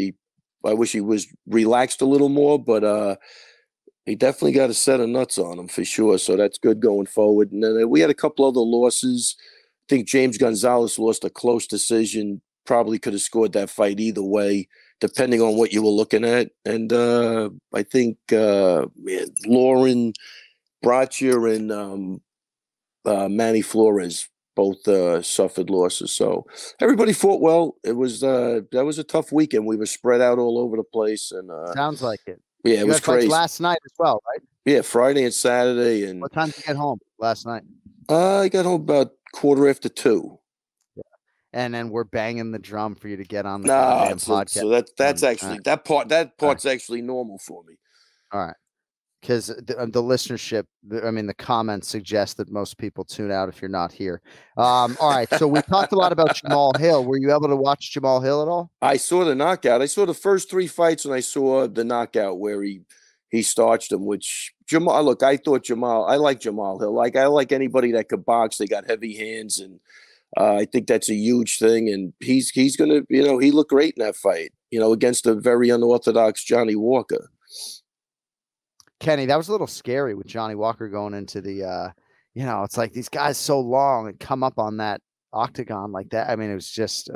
Speaker 7: I wish he was relaxed a little more, but
Speaker 3: He definitely got a set of nuts on him for sure. So that's good going forward. And then we had a couple other losses. I think James Gonzalez lost a close decision. Probably could have scored that fight either way, depending on what you were looking at. And I think Lauren Braccia and Manny Flores both suffered losses. So everybody fought well. It was that was a tough weekend. We were spread out all over the place. And
Speaker 7: sounds like it.
Speaker 3: Yeah, it was crazy.
Speaker 7: Last night as well, right?
Speaker 3: Yeah, Friday and Saturday. And
Speaker 7: what time did you get home last night?
Speaker 3: I got home about 2:15.
Speaker 7: Yeah, and then we're banging the drum for you to get on the podcast.
Speaker 3: So that's actually that part's actually normal for me.
Speaker 7: All right, because the listenership, the comments suggest that most people tune out if you're not here. All right, so we talked a lot about JamahalHill. Were you able to watch JamahalHill at all?
Speaker 3: I saw the knockout. I saw the first 3 fights, and I saw the knockout where he starched him. Which Jamal, look, I like JamahalHill. Like I like anybody that could box. They got heavy hands, and I think that's a huge thing. And he's gonna, he looked great in that fight. Against a very unorthodox Johnny Walker.
Speaker 7: Kenny, that was a little scary with Johnny Walker going into the, it's like these guys so long and come up on that octagon like that. I mean, it was just,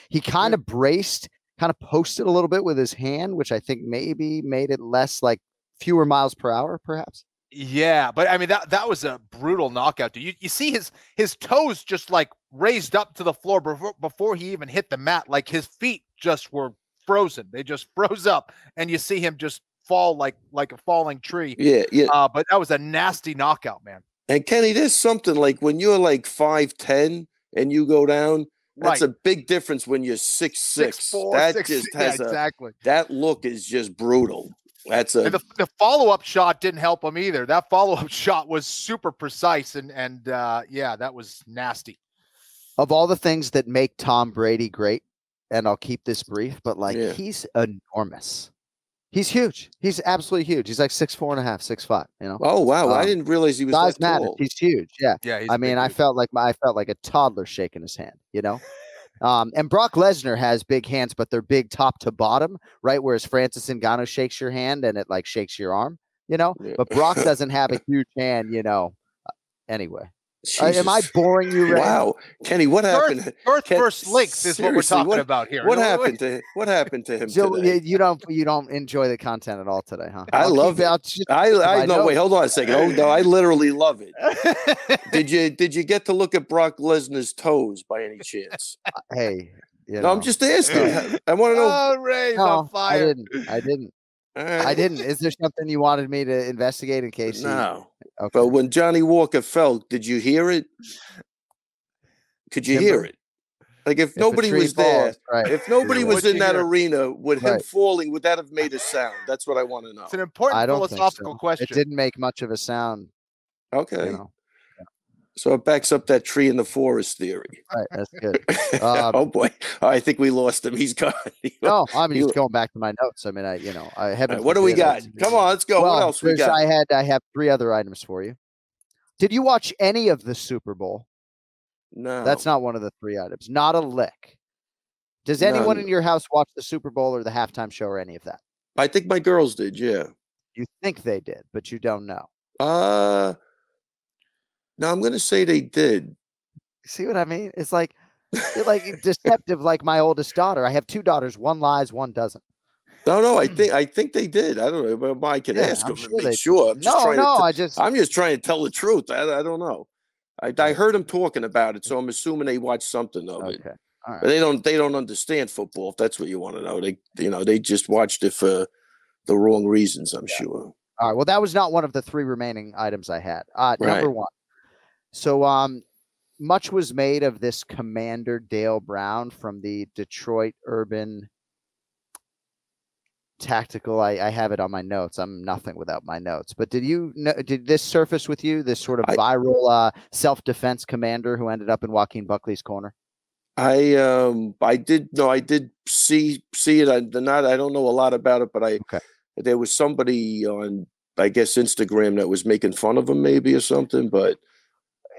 Speaker 7: he kind of braced, kind of posted a little bit with his hand, which I think maybe made it less like fewer miles per hour, perhaps.
Speaker 8: Yeah, but I mean, that was a brutal knockout. Dude. You see his toes just like raised up to the floor before he even hit the mat. Like his feet just were frozen. They just froze up, and you see him just fall like a falling tree.
Speaker 3: Yeah.
Speaker 8: But that was a nasty knockout, man.
Speaker 3: And Kenny, there's something like when you're like 5'10" and you go down, that's a big difference when you're 6'6". That just has
Speaker 8: exactly.
Speaker 3: That look is just brutal. That's
Speaker 8: the follow-up shot didn't help him either. That follow-up shot was super precise and that was nasty.
Speaker 7: Of all the things that make Tom Brady great, and I'll keep this brief, but he's enormous. He's huge. He's absolutely huge. He's like 6'4.5", 6'5".
Speaker 3: Oh wow! I didn't realize he was that tall.
Speaker 7: He's huge. Yeah.
Speaker 8: Yeah.
Speaker 7: I felt like a toddler shaking his hand. And Brock Lesnar has big hands, but they're big top to bottom, right? Whereas Francis Ngannou shakes your hand and it like shakes your arm. But Brock doesn't have a huge hand. Anyway. Am I boring you, Ray?
Speaker 3: Wow, Kenny, what happened?
Speaker 8: First length is what we're talking about here.
Speaker 3: What happened to him
Speaker 7: so
Speaker 3: today?
Speaker 7: You don't enjoy the content at all today, huh?
Speaker 3: I love it. Wait, hold on a second. Oh no, I literally love it. Did you get to look at Brock Lesnar's toes by any chance?
Speaker 7: Hey,
Speaker 3: no, I'm just asking. I want to know.
Speaker 8: Oh, Ray's on fire.
Speaker 7: I didn't. I didn't. Is there something you wanted me to investigate in case?
Speaker 3: No. Okay. But when Johnny Walker fell, did you hear it? Could you hear it? Like if nobody was there, if nobody was in that arena, with him falling, would that have made a sound? That's what I want to know.
Speaker 8: It's an important philosophical question.
Speaker 7: It didn't make much of a sound.
Speaker 3: Okay. So it backs up that tree in the forest theory.
Speaker 7: Right, that's good.
Speaker 3: Oh boy, I think we lost him. He's gone.
Speaker 7: No, I'm just going back to my notes. I mean, I haven't.
Speaker 3: Right, what do we got? Come on, let's go. What else we got?
Speaker 7: I have 3 other items for you. Did you watch any of the Super Bowl?
Speaker 3: No,
Speaker 7: that's not one of the 3 items. Not a lick. Does anyone in your house watch the Super Bowl or the halftime show or any of that?
Speaker 3: I think my girls did. Yeah.
Speaker 7: You think they did, but you don't know.
Speaker 3: No, I'm going to say they did.
Speaker 7: See what I mean? It's like deceptive, like my oldest daughter. I have 2 daughters. One lies, one doesn't.
Speaker 3: No, I think they did. I don't know, but I can ask them to make sure. I'm just trying to tell the truth. I don't know. I heard them talking about it, so I'm assuming they watched something of it.
Speaker 7: Okay. All right.
Speaker 3: But they don't understand football, if that's what you want to know. They just watched it for the wrong reasons, I'm sure.
Speaker 7: All right. Well, that was not one of the 3 remaining items I had. Number 1. So much was made of this Commander Dale Brown from the Detroit Urban Tactical. I have it on my notes. I'm nothing without my notes. But did this surface with you, this sort of viral self-defense commander who ended up in Joaquin Buckley's corner?
Speaker 3: I did see it. I don't know a lot about it, but there was somebody on, I guess, Instagram that was making fun of him maybe or something, but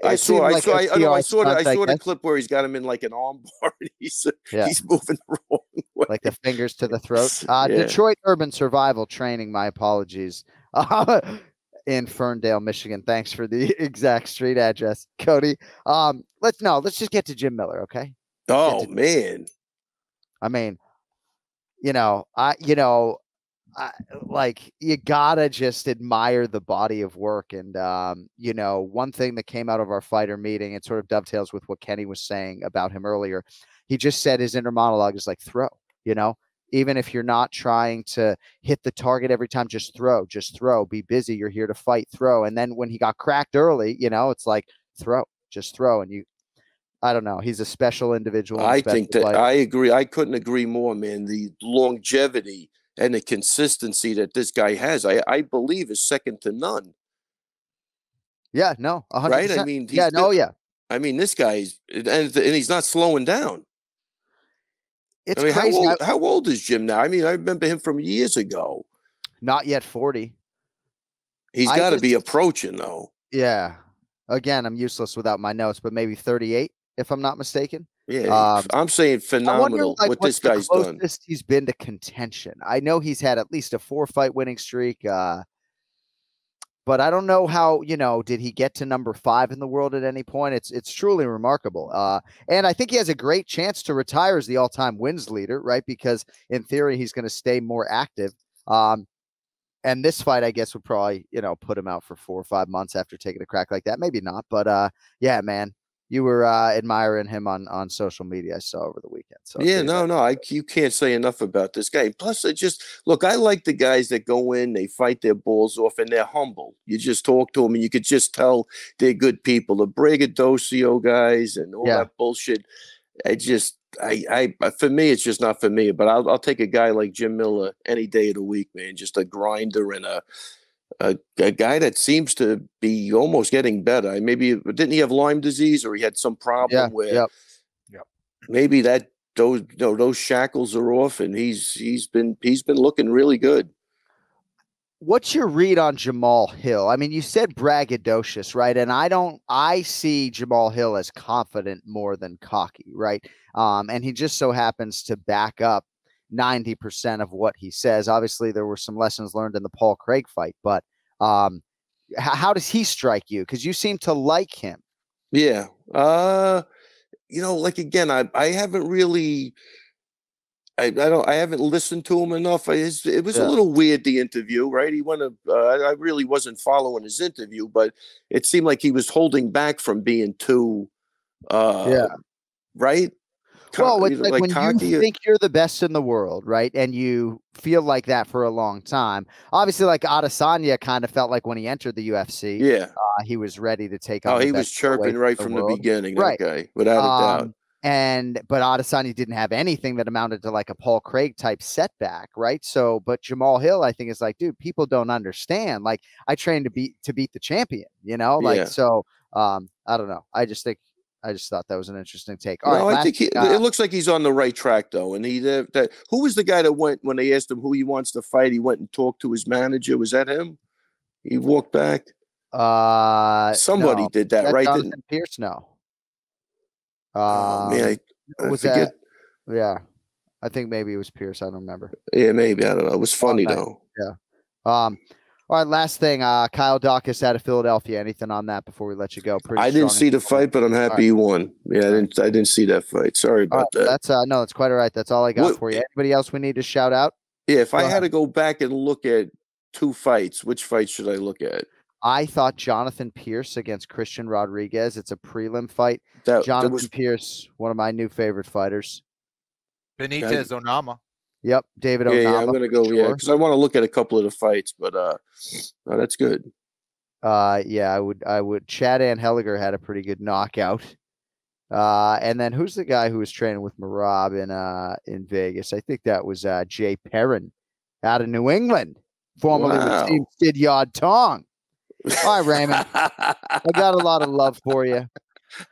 Speaker 3: I saw the clip where he's got him in like an arm bar. And he's moving the wrong way.
Speaker 7: Like the fingers to the throat. Detroit Urban Survival Training, my apologies, in Ferndale, Michigan. Thanks for the exact street address, Cody. Let's just get to Jim Miller, okay?
Speaker 3: Oh man.
Speaker 7: I mean, like you gotta just admire the body of work. And one thing that came out of our fighter meeting, it sort of dovetails with what Kenny was saying about him earlier. He just said his inner monologue is like, throw, even if you're not trying to hit the target every time, just throw, be busy. You're here to fight, throw. And then when he got cracked early, it's like, just throw. And I don't know. He's a special individual.
Speaker 3: I think that I agree. I couldn't agree more, man. The longevity and the consistency that this guy has, I believe, is second to none.
Speaker 7: Yeah, no, 100%.
Speaker 3: Right? I mean, I mean, this guy's and he's not slowing down.
Speaker 7: It's crazy.
Speaker 3: How old is Jim now? I mean, I remember him from years ago.
Speaker 7: Not yet 40.
Speaker 3: He's got to be approaching, though.
Speaker 7: Yeah. Again, I'm useless without my notes, but maybe 38, if I'm not mistaken.
Speaker 3: Yeah, I'm saying phenomenal what this guy's done.
Speaker 7: He's been to contention. I know he's had at least a 4-fight winning streak, but I don't know how, did he get to number 5 in the world at any point? It's truly remarkable. And I think he has a great chance to retire as the all-time wins leader, right? Because in theory, he's going to stay more active. And this fight, I guess, would probably, put him out for 4 or 5 months after taking a crack like that. Maybe not, but yeah, man. You were admiring him on social media, I saw over the weekend. So
Speaker 3: yeah, you can't say enough about this guy. Plus, I like the guys that go in, they fight their balls off, and they're humble. You just talk to them, and you could just tell they're good people. The braggadocio guys and all that bullshit. For me, it's just not for me. But I'll take a guy like Jim Miller any day of the week, man. Just a grinder and a guy that seems to be almost getting better. Maybe didn't he have Lyme disease, or he had some problem where maybe that those shackles are off, and he's been looking really good.
Speaker 7: What's your read on JamahalHill? I mean, you said braggadocious, right? And I see JamahalHill as confident more than cocky, right? And he just so happens to back up 90% of what he says. Obviously, there were some lessons learned in the Paul Craig fight, but how does he strike you? Because you seem to like him.
Speaker 3: Yeah. Like again, I haven't really, I haven't listened to him enough. It was a little weird, the interview, right? He I really wasn't following his interview, but it seemed like he was holding back from being too, right?
Speaker 7: Well, it's like when cocky, you think you're the best in the world, right? And you feel like that for a long time. Obviously, like Adesanya kind of felt like when he entered the UFC, he was ready to take on.
Speaker 3: Oh, he was chirping right from the beginning, that guy, without a doubt.
Speaker 7: But Adesanya didn't have anything that amounted to like a Paul Craig type setback, right? So, but JamahalHill, I think, is like, dude, people don't understand. Like, I trained to beat the champion, So, I don't know. I just thought that was an interesting take.
Speaker 3: I think it looks like he's on the right track, though. And who was the guy that went when they asked him who he wants to fight? He went and talked to his manager. Was that him? He walked back. Somebody did that, right?
Speaker 7: Jonathan Pierce, no.
Speaker 3: I
Speaker 7: forget. Yeah, I think maybe it was Pierce. I don't remember.
Speaker 3: Yeah, maybe, I don't know. It was funny though.
Speaker 7: Yeah. All right, last thing. Kyle Dawkins out of Philadelphia. Anything on that before we let you go?
Speaker 3: I didn't see the fight, but I'm happy he won. Yeah, I didn't see that fight. Sorry about that.
Speaker 7: That's quite all right. That's all I got for you. Anybody else we need to shout out?
Speaker 3: Yeah, if I had to go back and look at 2 fights, which fight should I look at?
Speaker 7: I thought Jonathan Pierce against Christian Rodriguez. It's a prelim fight. Jonathan Pierce, one of my new favorite fighters.
Speaker 8: Benitez Onama.
Speaker 7: Yep, David Onama.
Speaker 3: Yeah, I'm going to go, because I want to look at a couple of the fights, but that's good.
Speaker 7: I would. Chad Anheliger had a pretty good knockout. And then who's the guy who was training with Marab in Vegas? I think that was Jay Perrin out of New England, formerly with Team Skid Yard Tong. All right, Raymond, I got a lot of love for you,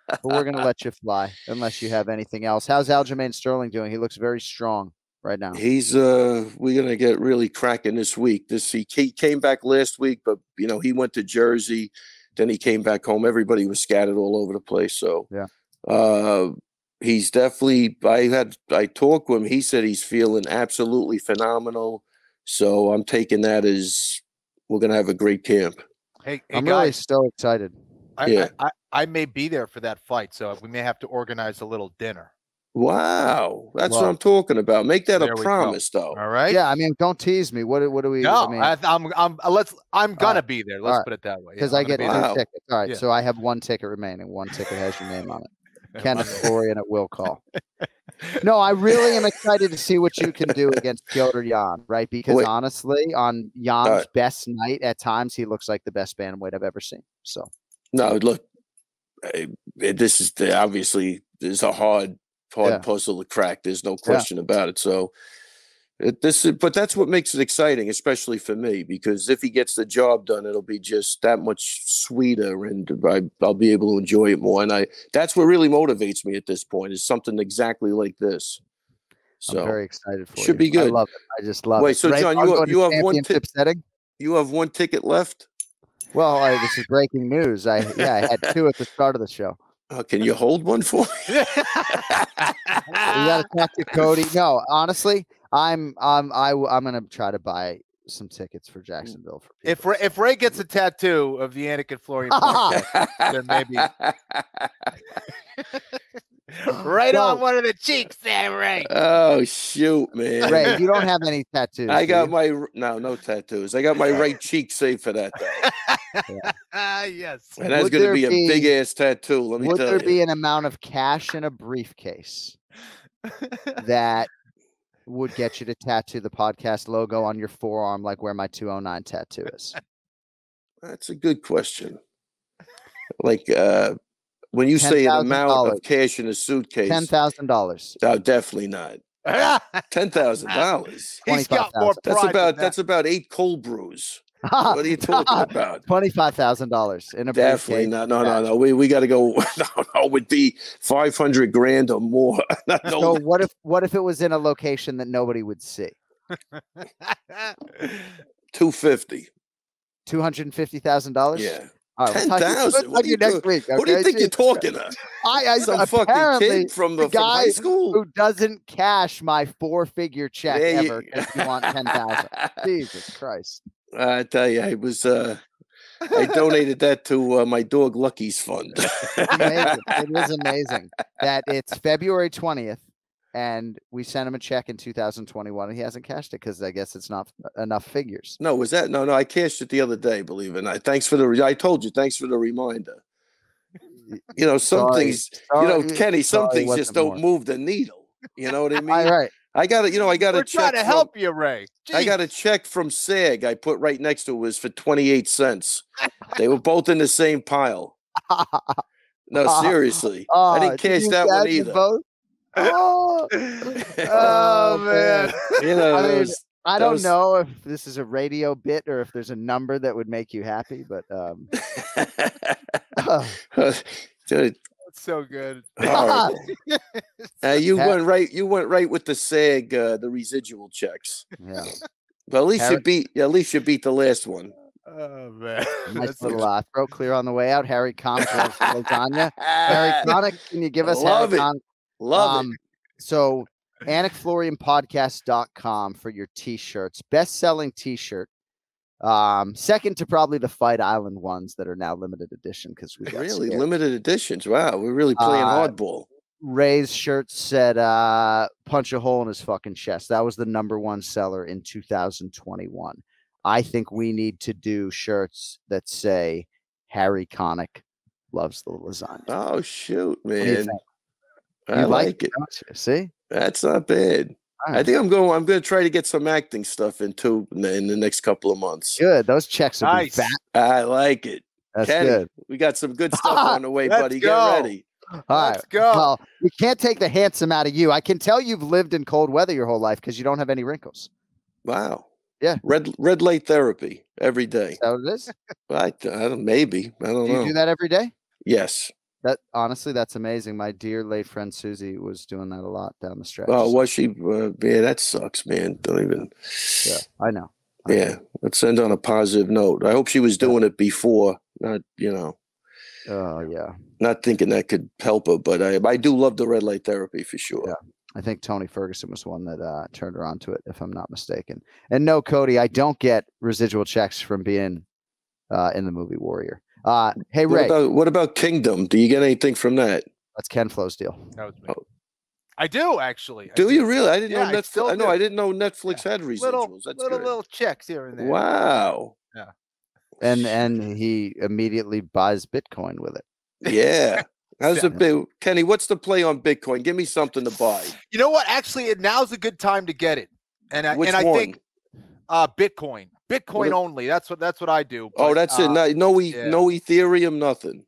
Speaker 7: but we're going to let you fly unless you have anything else. How's Aljamain Sterling doing? He looks very strong right now.
Speaker 3: He's we're going to get really cracking this week. He came back last week, but he went to Jersey, then he came back home. Everybody was scattered all over the place. So he's definitely, I talked with him. He said he's feeling absolutely phenomenal. So I'm taking that as we're gonna have a great camp.
Speaker 8: Hey,
Speaker 7: I'm
Speaker 8: guys,
Speaker 7: really so excited.
Speaker 8: I may be there for that fight, so we may have to organize a little dinner.
Speaker 3: Wow, that's what I'm talking about. Make that a promise, though.
Speaker 8: All right.
Speaker 7: Yeah, I mean, don't tease me. What do we?
Speaker 8: No,
Speaker 7: I mean,
Speaker 8: I'm gonna be there. Let's put it that way.
Speaker 7: Because I get 2 tickets. All right, so I have 1 ticket remaining. 1 ticket has your name on it. Kenneth Florian at will call. No, I really am excited to see what you can do against Piotr Yan, right? Because honestly, on Jan's best night, at times he looks like the best bantamweight I've ever seen. So
Speaker 3: no, look, this is obviously there's a hard puzzle to crack. There's no question about it. So but that's what makes it exciting, especially for me, because if he gets the job done, it'll be just that much sweeter, and I'll be able to enjoy it more. And that's what really motivates me at this point, is something exactly like this. So
Speaker 7: I'm very excited for
Speaker 3: should be good.
Speaker 7: I love it. I just love it.
Speaker 3: Wait, so
Speaker 7: right?
Speaker 3: John, you have 1 ticket
Speaker 7: setting.
Speaker 3: You have 1 ticket left.
Speaker 7: Well, this is breaking news. I had 2 at the start of the show.
Speaker 3: Can you hold one for me?
Speaker 7: You got to talk to Cody. No, honestly, I'm gonna try to buy some tickets for Jacksonville. For
Speaker 8: if Ray gets a tattoo of the Anik and Florian podcast, then maybe right on one of the cheeks there, Ray.
Speaker 3: Oh shoot, man!
Speaker 7: Ray, you don't have any tattoos.
Speaker 3: I got no tattoos. I got my right cheek saved for that though.
Speaker 8: Yes,
Speaker 3: and that's going to be a big ass tattoo. Let me tell you.
Speaker 7: Would there be an amount of cash in a briefcase that would get you to tattoo the podcast logo on your forearm, like where my 209 tattoo is?
Speaker 3: That's a good question. Like when you say an amount of cash in a suitcase,
Speaker 7: $10,000.
Speaker 3: No, definitely not. $10,000.
Speaker 8: He's got more pride.
Speaker 3: That's about 8 cold brews. What are you talking about?
Speaker 7: $25,000 in a
Speaker 3: definitely
Speaker 7: briefcase.
Speaker 3: No. We got to go. No, it would be $500,000 or more.
Speaker 7: So what if it was in a location that nobody would see?
Speaker 3: $250,000.
Speaker 7: $250,000.
Speaker 3: Yeah.
Speaker 7: Right,
Speaker 3: 10,000.
Speaker 7: What do you next week? Okay?
Speaker 3: What do you think you're talking about? Some fucking kid from high school
Speaker 7: who doesn't cash my 4-figure check ever because you want 10,000. Jesus Christ!
Speaker 3: I tell you, I was I donated that to my dog Lucky's fund.
Speaker 7: Amazing. It is amazing that it's February 20th and we sent him a check in 2021 and he hasn't cashed it because I guess it's not enough figures.
Speaker 3: No, was that? No, I cashed it the other day, believe it or not. Thanks for the I told you, thanks for the reminder. You know, some things, Kenny, some things just don't move the needle. You know what I mean?
Speaker 7: All right.
Speaker 3: I got it.
Speaker 8: We're trying to help you, Ray. Jeez.
Speaker 3: I got a check from SAG. I put right next to it was for 28 cents. They were both in the same pile. No, seriously. I didn't cash that one either.
Speaker 7: Both? Oh man.
Speaker 3: You know,
Speaker 7: I don't know if this is a radio bit or if there's a number that would make you happy, but
Speaker 3: dude.
Speaker 8: So good.
Speaker 3: Right. You went right with the SAG, the residual checks.
Speaker 7: Yeah.
Speaker 3: But at least you beat the last one.
Speaker 8: Oh man.
Speaker 7: Nice little throat clear on the way out. Harry Connick loves lasagna. Harry Connick, can you give us
Speaker 3: Love
Speaker 7: it?
Speaker 3: Love it.
Speaker 7: So AnikFlorianPodcast.com for your t-shirts. Best-selling t-shirt. Second to probably the Fight Island ones that are now limited edition because we got
Speaker 3: really
Speaker 7: scared.
Speaker 3: Limited editions. Wow, we're really playing hardball.
Speaker 7: Ray's shirt said punch a hole in his fucking chest. That was the #1 seller in 2021. I think we need to do shirts that say Harry Connick loves the lasagna.
Speaker 3: Oh shoot, man.
Speaker 7: I like it. See?
Speaker 3: That's not bad. Right. I think I'm going to try to get some acting stuff in the next couple of months.
Speaker 7: Good. Those checks are nice. Fat.
Speaker 3: I like it.
Speaker 7: That's
Speaker 3: Kenny,
Speaker 7: good.
Speaker 3: We got some good stuff on the way, buddy. Get ready.
Speaker 7: All right. Let's go. Well, we can't take the handsome out of you. I can tell you've lived in cold weather your whole life because you don't have any wrinkles.
Speaker 3: Wow.
Speaker 7: Yeah.
Speaker 3: Red light therapy every day.
Speaker 7: Is that what it is?
Speaker 3: I don't maybe. I don't know.
Speaker 7: Do you do that every day?
Speaker 3: Yes.
Speaker 7: That honestly, that's amazing. My dear late friend Susie was doing that a lot down the stretch.
Speaker 3: Oh, was she? Man, that sucks, man. Don't even.
Speaker 7: Yeah, I know.
Speaker 3: Let's end on a positive note. I hope she was doing it before, not
Speaker 7: Oh yeah.
Speaker 3: Not thinking that could help her, but I do love the red light therapy for sure.
Speaker 7: Yeah. I think Tony Ferguson was one that turned her onto it, if I'm not mistaken. And no, Cody, I don't get residual checks from being in the movie Warrior. Hey, Ray.
Speaker 3: What about Kingdom? Do you get anything from that?
Speaker 7: That's Ken Flo's deal.
Speaker 8: That was me. Oh. I do actually.
Speaker 3: Do you really? I didn't know Netflix. I didn't know Netflix had residuals.
Speaker 8: Little checks here and there.
Speaker 3: Wow.
Speaker 8: Yeah.
Speaker 7: And he immediately buys Bitcoin with it.
Speaker 3: Yeah. How's the big Kenny? What's the play on Bitcoin? Give me something to buy.
Speaker 8: You know what? Actually, now's a good time to get it. And I think Bitcoin. Bitcoin only. That's what I do.
Speaker 3: But, that's it. No Ethereum, nothing.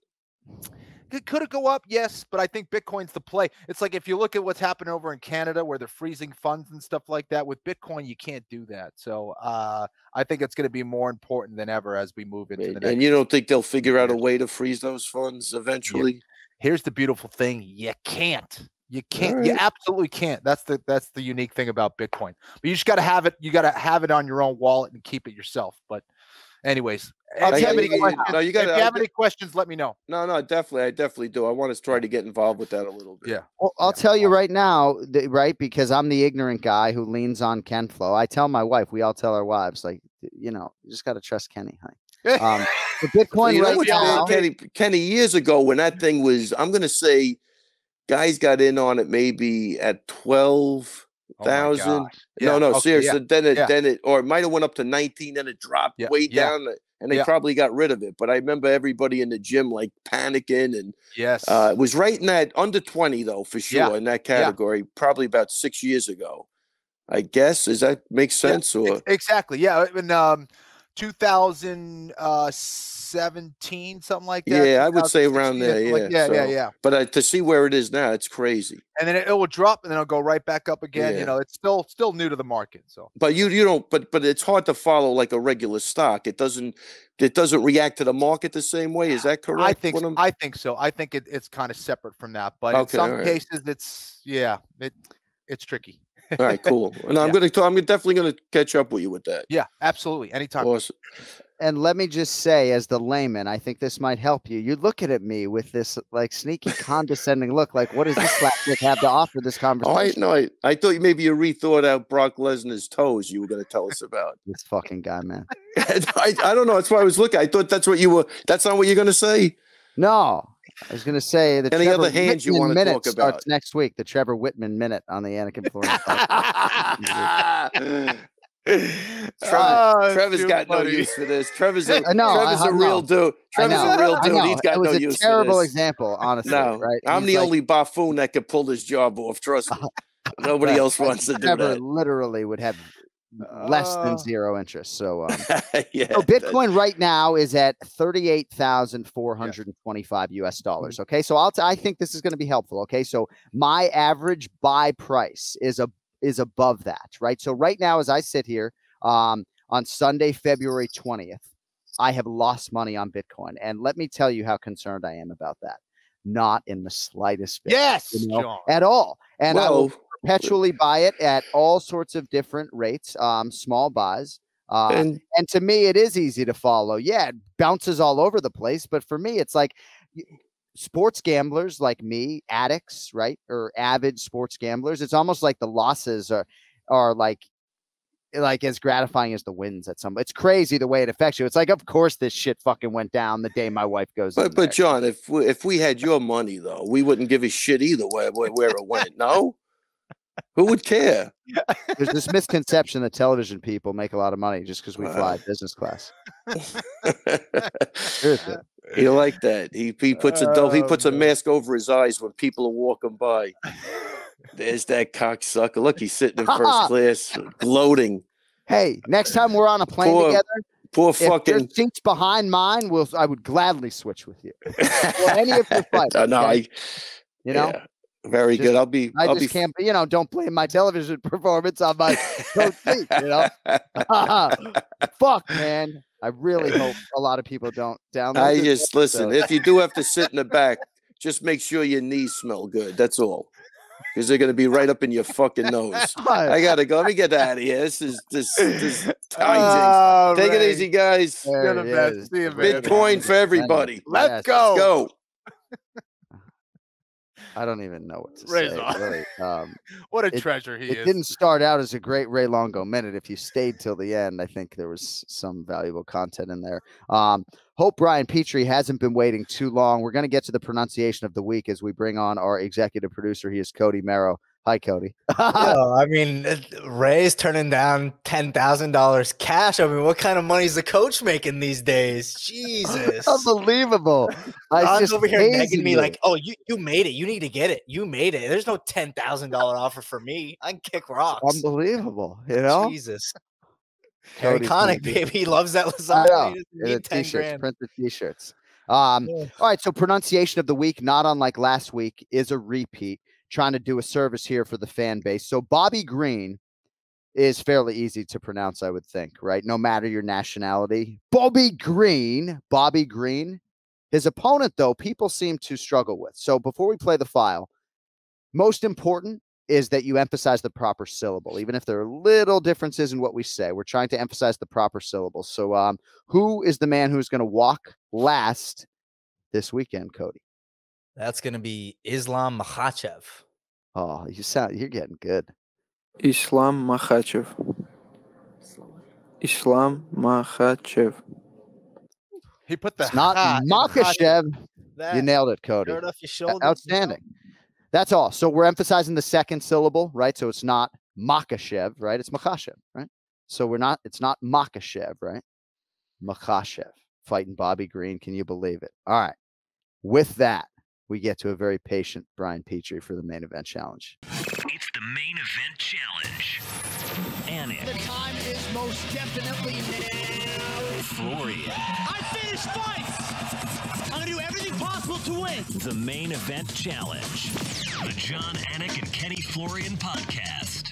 Speaker 8: Could it go up? Yes, but I think Bitcoin's the play. It's like if you look at what's happened over in Canada where they're freezing funds and stuff like that, with Bitcoin, you can't do that. So I think it's going to be more important than ever as we move into the next.
Speaker 3: And you don't think they'll figure out a way to freeze those funds eventually?
Speaker 8: Yeah. Here's the beautiful thing. You can't. You can't. Right. You absolutely can't. That's the unique thing about Bitcoin. But you just got to have it. You got to have it on your own wallet and keep it yourself. But anyways, if you have any questions, let me know.
Speaker 3: No, I definitely do. I want to try to get involved with that a little bit.
Speaker 8: Yeah.
Speaker 7: Well, I'll tell you right now, right? Because I'm the ignorant guy who leans on Ken Flo. I tell my wife, we all tell our wives, like, you just got to trust Kenny, honey. The Bitcoin
Speaker 3: now, Kenny, years ago when that thing was, I'm going to say, guys got in on it maybe at 12,000. Seriously. Yeah. Then it, or it might have went up to 19, and it dropped way down, and they probably got rid of it. But I remember everybody in the gym like panicking, and it was right in that under 20 though for sure in that category. Probably about 6 years ago, I guess. Does that make sense? Or
Speaker 8: exactly? Yeah. In 2017, something like that.
Speaker 3: Yeah, I would say around there. Yeah. But to see where it is now, it's crazy.
Speaker 8: And then it will drop, and then it'll go right back up again. Yeah. It's still new to the market. So,
Speaker 3: but you don't. But it's hard to follow like a regular stock. It doesn't react to the market the same way. Is that correct?
Speaker 8: I think so. I think it's kind of separate from that. But in some cases, it's tricky.
Speaker 3: All right, cool. And I'm definitely gonna catch up with you with that.
Speaker 8: Yeah, absolutely. Anytime.
Speaker 3: Awesome.
Speaker 7: And let me just say, as the layman, I think this might help you. You're looking at me with this like sneaky, condescending look. Like, what does this slapdick have to offer this conversation?
Speaker 3: I thought maybe you rethought out Brock Lesnar's toes. You were going to tell us about
Speaker 7: this fucking guy, man.
Speaker 3: I don't know. That's why I was looking. I thought that's what you were. That's not what you're going to say.
Speaker 7: No. I was going to say the
Speaker 3: Any other hands you want to talk about
Speaker 7: starts next week. The Trevor Whitman minute on the Anik and Florian podcast.
Speaker 3: Trevor's got no use for this. Trevor's a real dude. Trevor's a real dude. He's got no use for this. It was a
Speaker 7: terrible example, honestly. No, right?
Speaker 3: I'm the only buffoon that could pull this job off. Trust me. Nobody else wants to do
Speaker 7: Trevor
Speaker 3: that.
Speaker 7: Literally would have less than zero interest. So, so Bitcoin right now is at $38,425 US. Okay, so I think this is going to be helpful. Okay, so my average buy price is above that, right? So right now, as I sit here on Sunday, February 20th, I have lost money on Bitcoin, and let me tell you how concerned I am about that. Not in the slightest bit,
Speaker 8: yes,
Speaker 7: at all. And I will perpetually buy it at all sorts of different rates, small buys. And to me, it is easy to follow. Yeah, it bounces all over the place. But for me, it's like sports gamblers like me, addicts, right? Or avid sports gamblers. It's almost like the losses are like as gratifying as the wins at some. It's crazy the way it affects you. It's like, of course, this shit fucking went down the day my wife goes.
Speaker 3: But John, if we had your money though, we wouldn't give a shit either way where it went. No. Who would care?
Speaker 7: There's this misconception that television people make a lot of money just because we fly business class. Seriously.
Speaker 3: You like that? He puts a mask over his eyes when people are walking by. There's that cocksucker. Look, he's sitting in first class, gloating.
Speaker 7: Hey, next time we're on a plane together,
Speaker 3: if your
Speaker 7: seat's behind mine, I would gladly switch with you. Or any of your flights.
Speaker 3: Very good.
Speaker 7: Can't, don't blame my television performance on my coach seat, Fuck, man. I really hope a lot of people don't download this.
Speaker 3: Listen, if you do have to sit in the back, just make sure your knees smell good. That's all. Because they're going to be right up in your fucking nose. I got to go. Let me get out of here. This time. Take it easy, guys. Bitcoin for everybody.
Speaker 8: Let's go.
Speaker 7: I don't even know what to
Speaker 8: Ray's
Speaker 7: say.
Speaker 8: on.
Speaker 7: Really.
Speaker 8: What a treasure he is.
Speaker 7: It didn't start out as a great Ray Longo minute. If you stayed till the end, I think there was some valuable content in there. Hope Brian Petrie hasn't been waiting too long. We're going to get to the pronunciation of the week as we bring on our executive producer. He is Cody Merrow. Hi, Cody.
Speaker 10: I mean, Ray's turning down $10,000 cash. I mean, what kind of money is the coach making these days? Jesus.
Speaker 7: Unbelievable.
Speaker 10: I'm
Speaker 7: just
Speaker 10: over here nagging me
Speaker 7: you.
Speaker 10: like, oh, you made it. You need to get it. You made it. There's no $10,000 offer for me. I can kick rocks.
Speaker 7: Unbelievable. You know?
Speaker 10: Jesus. Harry Connick, baby. He loves that
Speaker 7: I
Speaker 10: lasagna.
Speaker 7: know.
Speaker 10: He doesn't need 10 grand.
Speaker 7: Print the t-shirts. All right. So pronunciation of the week, not unlike last week, is a repeat. Trying to do a service here for the fan base. So BobbyGreen is fairly easy to pronounce, I would think, right? No matter your nationality. BobbyGreen. His opponent, though, people seem to struggle with. So before we play the file, most important is that you emphasize the proper syllable, even if there are little differences in what we say. We're trying to emphasize the proper syllable. So who is the man who's going to walk last this weekend, Cody?
Speaker 10: That's going to be IslamMakhachev.
Speaker 7: Oh, you're getting good.
Speaker 11: IslamMakhachev. IslamMakhachev.
Speaker 8: He put the
Speaker 7: not Makhachev. You nailed it, Cody.
Speaker 10: Off your shoulders,
Speaker 7: outstanding. That's all. So we're emphasizing the second syllable, right? So it's not Makhachev, right? It's Makhachev, right? So it's not Makhachev, right? Makhachev fighting BobbyGreen. Can you believe it? All right. With that, we get to a very patient Brian Petrie for the main event challenge.
Speaker 1: It's the main event challenge. Anik.
Speaker 4: The time is most definitely now.
Speaker 1: Florian.
Speaker 4: I finished fights. I'm going to do everything possible to win.
Speaker 1: The main event challenge. The John Anik and Kenny Florian podcast.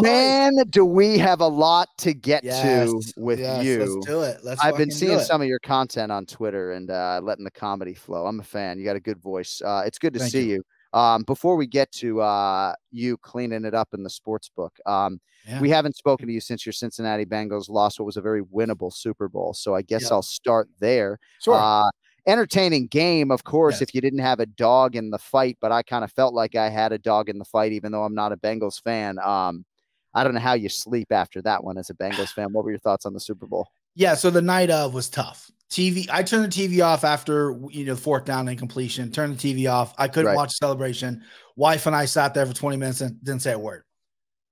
Speaker 7: Man, do we have a lot to get to with you.
Speaker 12: Let's do it.
Speaker 7: I've been seeing some of your content on Twitter and letting the comedy flow. I'm a fan. You got a good voice. It's good to see you. Before we get to you cleaning it up in the sports book, we haven't spoken to you since your Cincinnati Bengals lost what was a very winnable Super Bowl. So I guess I'll start there.
Speaker 12: Sure.
Speaker 7: Entertaining game, of course, if you didn't have a dog in the fight, but I kind of felt like I had a dog in the fight, even though I'm not a Bengals fan. I don't know how you sleep after that one as a Bengals fan. What were your thoughts on the Super Bowl?
Speaker 12: Yeah, so the night of was tough. I turned the TV off after, fourth down and completion, turned the TV off. I couldn't watch the celebration. Wife and I sat there for 20 minutes and didn't say a word.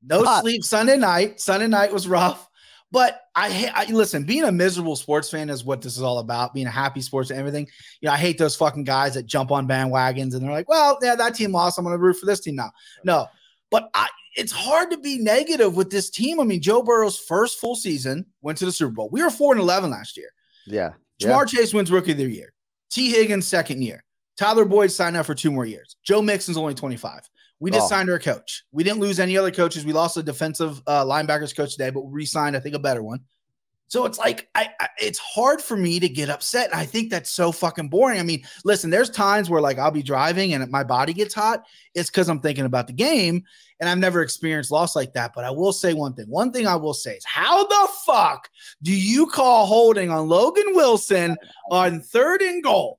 Speaker 12: No sleep Sunday night. Sunday night was rough. But I listen, being a miserable sports fan is what this is all about, being a happy sports and everything. I hate those fucking guys that jump on bandwagons and they're like, well, yeah, that team lost. I'm going to root for this team now. No, but it's hard to be negative with this team. I mean, Joe Burrow's first full season went to the Super Bowl. We were 4-11 last year.
Speaker 7: Yeah.
Speaker 12: Jamar Chase wins Rookie of the Year. T. Higgins, second year. Tyler Boyd signed up for 2 more years. Joe Mixon's only 25. We just signed our coach. We didn't lose any other coaches. We lost a defensive linebackers coach today, but we re-signed, I think, a better one. So it's like, it's hard for me to get upset. I think that's so fucking boring. I mean, listen, there's times where like I'll be driving and my body gets hot. It's because I'm thinking about the game and I've never experienced loss like that. But I will say one thing. One thing I will say is, how the fuck do you call holding on Logan Wilson on 3rd and goal?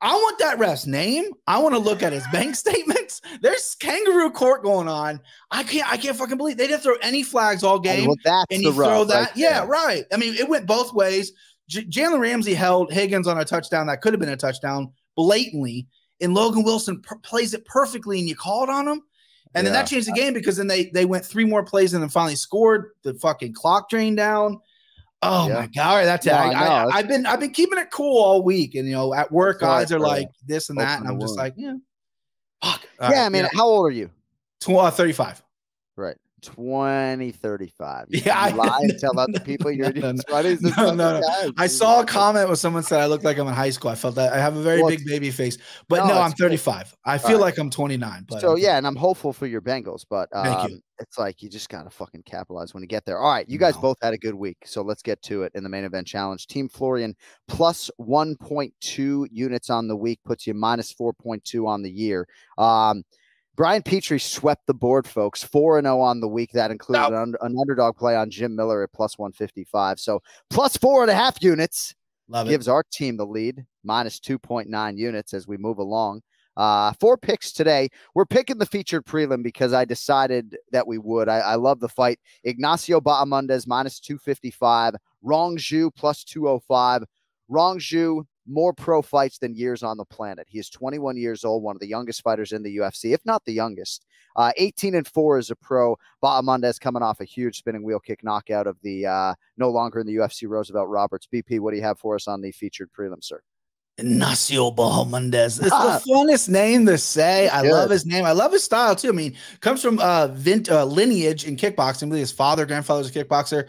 Speaker 12: I want that ref's name. I want to look at his bank statements. There's kangaroo court going on. I can't fucking believe they didn't throw any flags all game.
Speaker 7: Well, that's
Speaker 12: and you
Speaker 7: the
Speaker 12: throw
Speaker 7: rub,
Speaker 12: that.
Speaker 7: right?
Speaker 12: Yeah, right. I mean, it went both ways. Jalen Ramsey held Higgins on a touchdown that could have been a touchdown blatantly, and Logan Wilson plays it perfectly, and you called on him. And then that changed the game because then they went 3 more plays and then finally scored. The fucking clock drained down. Oh my God! All right, that's it. I've been keeping it cool all week, and at work, guys are like this and that, and I'm just like, fuck.
Speaker 7: I mean, how old are you?
Speaker 12: 35.
Speaker 7: Right. 2035.
Speaker 12: Yeah,
Speaker 7: I lie and tell other people you're in your 20s.
Speaker 12: No. I saw a comment where someone said I look like I'm in high school. I felt that I have a very big baby face, but no, I'm 35. Good. I feel like I'm 29. But
Speaker 7: so and I'm hopeful for your Bengals, but
Speaker 12: thank you.
Speaker 7: It's like you just gotta fucking capitalize when you get there. All right, you guys both had a good week, so let's get to it in the main event challenge. Team Florian plus 1.2 units on the week puts you minus 4.2 on the year. Brian Petrie swept the board, folks. 4-0 on the week. That included an underdog play on Jim Miller at plus 155. So plus 4.5 units gives our team the lead. minus 2.9 units as we move along. 4 picks today. We're picking the featured prelim because I decided that we would. I love the fight. Ignacio Bahamondes minus 255. Rongzhu plus 205. Rongzhu, more pro fights than years on the planet. He is 21 years old, one of the youngest fighters in the UFC, if not the youngest. 18-4 as a pro. Bahamondes coming off a huge spinning wheel kick knockout of the no longer in the UFC Roosevelt Roberts. BP, what do you have for us on the featured prelim, sir?
Speaker 12: Ignacio Bahamondes. It's the funnest name to say. I love his name. I love his style too. I mean, comes from lineage in kickboxing. His father, grandfather was a kickboxer.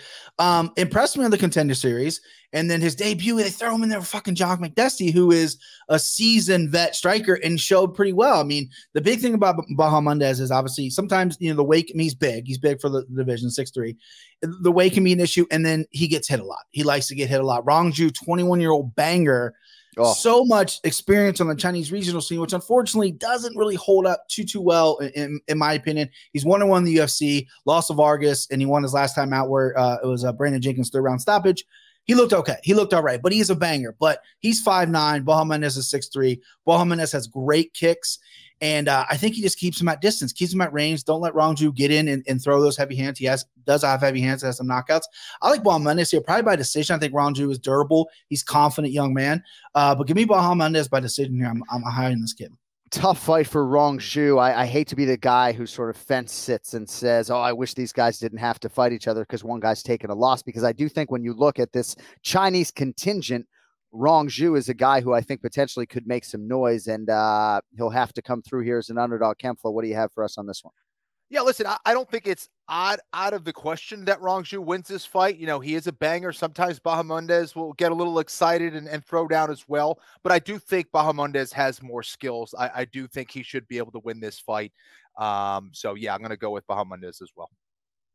Speaker 12: Impressed me on the Contender Series. And then his debut, they throw him in there with fucking John McDesty, who is a seasoned vet striker and showed pretty well. I mean, the big thing about Bahamondes is obviously sometimes, you know, the weight, I mean, he's big. He's big for the division, 6'3". The weight can be an issue, and then he gets hit a lot. He likes to get hit a lot. Rongzhu, 21-year-old banger. Oh. So much experience on the Chinese regional scene, which unfortunately doesn't really hold up too well, in my opinion. He's 1-1 in the UFC, lost to Vargas, and he won his last time out where it was Brandon Jenkins' 3rd-round stoppage. He looked okay. He looked all right, but he is a banger. But he's 5'9". Bahamondes is 6'3". Bahamondes has great kicks, and I think he just keeps him at distance, keeps him at range. Don't let Rongzhu get in and throw those heavy hands. He does have heavy hands, has some knockouts. I like Bahamondes here, probably by decision. I think Rongzhu is durable. He's confident young man. But give me Bahamondes by decision here. I'm high in this kid.
Speaker 7: Tough fight for Rongzhu. I hate to be the guy who sort of fence sits and says, oh, I wish these guys didn't have to fight each other because one guy's taken a loss, because I do think when you look at this Chinese contingent, Rongzhu is a guy who I think potentially could make some noise, and he'll have to come through here as an underdog. Kempflo, what do you have for us on this one?
Speaker 8: Yeah, listen, I don't think it's out of the question that Rongzhu wins this fight. You know, he is a banger. Sometimes Bahamondes will get a little excited and throw down as well. But I do think Bahamondes has more skills. I do think he should be able to win this fight. So, yeah, I'm going to go with Bahamondes as well.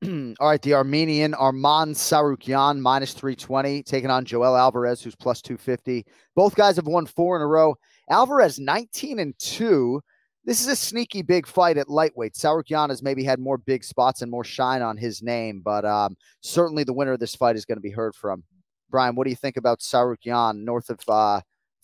Speaker 7: All right, the Armenian Arman Tsarukyan minus 320 taking on Joel Alvarez, who's plus 250. Both guys have won 4 in a row. Alvarez 19-2. This is a sneaky big fight at lightweight. Tsarukyan has maybe had more big spots and more shine on his name, but certainly the winner of this fight is going to be heard from. Brian, what do you think about Tsarukyan north of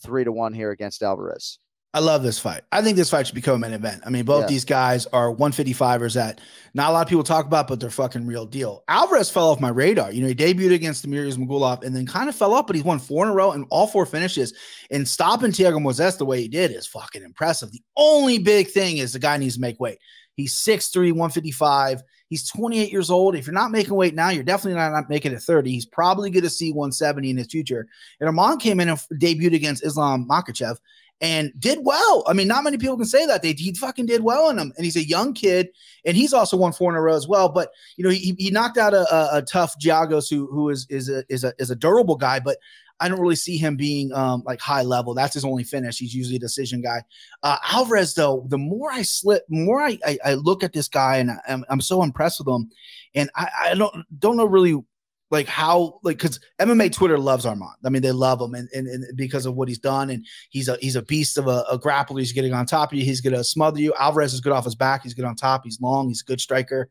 Speaker 7: 3-1 here against Alvarez?
Speaker 12: I love this fight. I think this fight should become an event. I mean, both these guys are 155ers that not a lot of people talk about, but they're fucking real deal. Alvarez fell off my radar. You know, he debuted against Demetrius Magulov and then kind of fell off, but he's won 4 in a row and all 4 finishes. And stopping Thiago Moises the way he did is fucking impressive. The only big thing is the guy needs to make weight. He's 6'3", 155. He's 28 years old. If you're not making weight now, you're definitely not making it 30. He's probably going to see 170 in his future. And Arman came in and debuted against IslamMakhachev and did well. I mean, not many people can say that. He fucking did well in him. And he's a young kid, and he's also won 4 in a row as well. But, you know, he knocked out a tough Giagos who is a durable guy, but I don't really see him being like high level. That's his only finish. He's usually a decision guy. Alvarez, though, the more I look at this guy, and I'm so impressed with him. And I don't know really like how, like, because MMA Twitter loves Arman. I mean, they love him and because of what he's done. And he's a beast of a grappler. He's getting on top of you. He's going to smother you. Alvarez is good off his back. He's good on top. He's long. He's a good striker.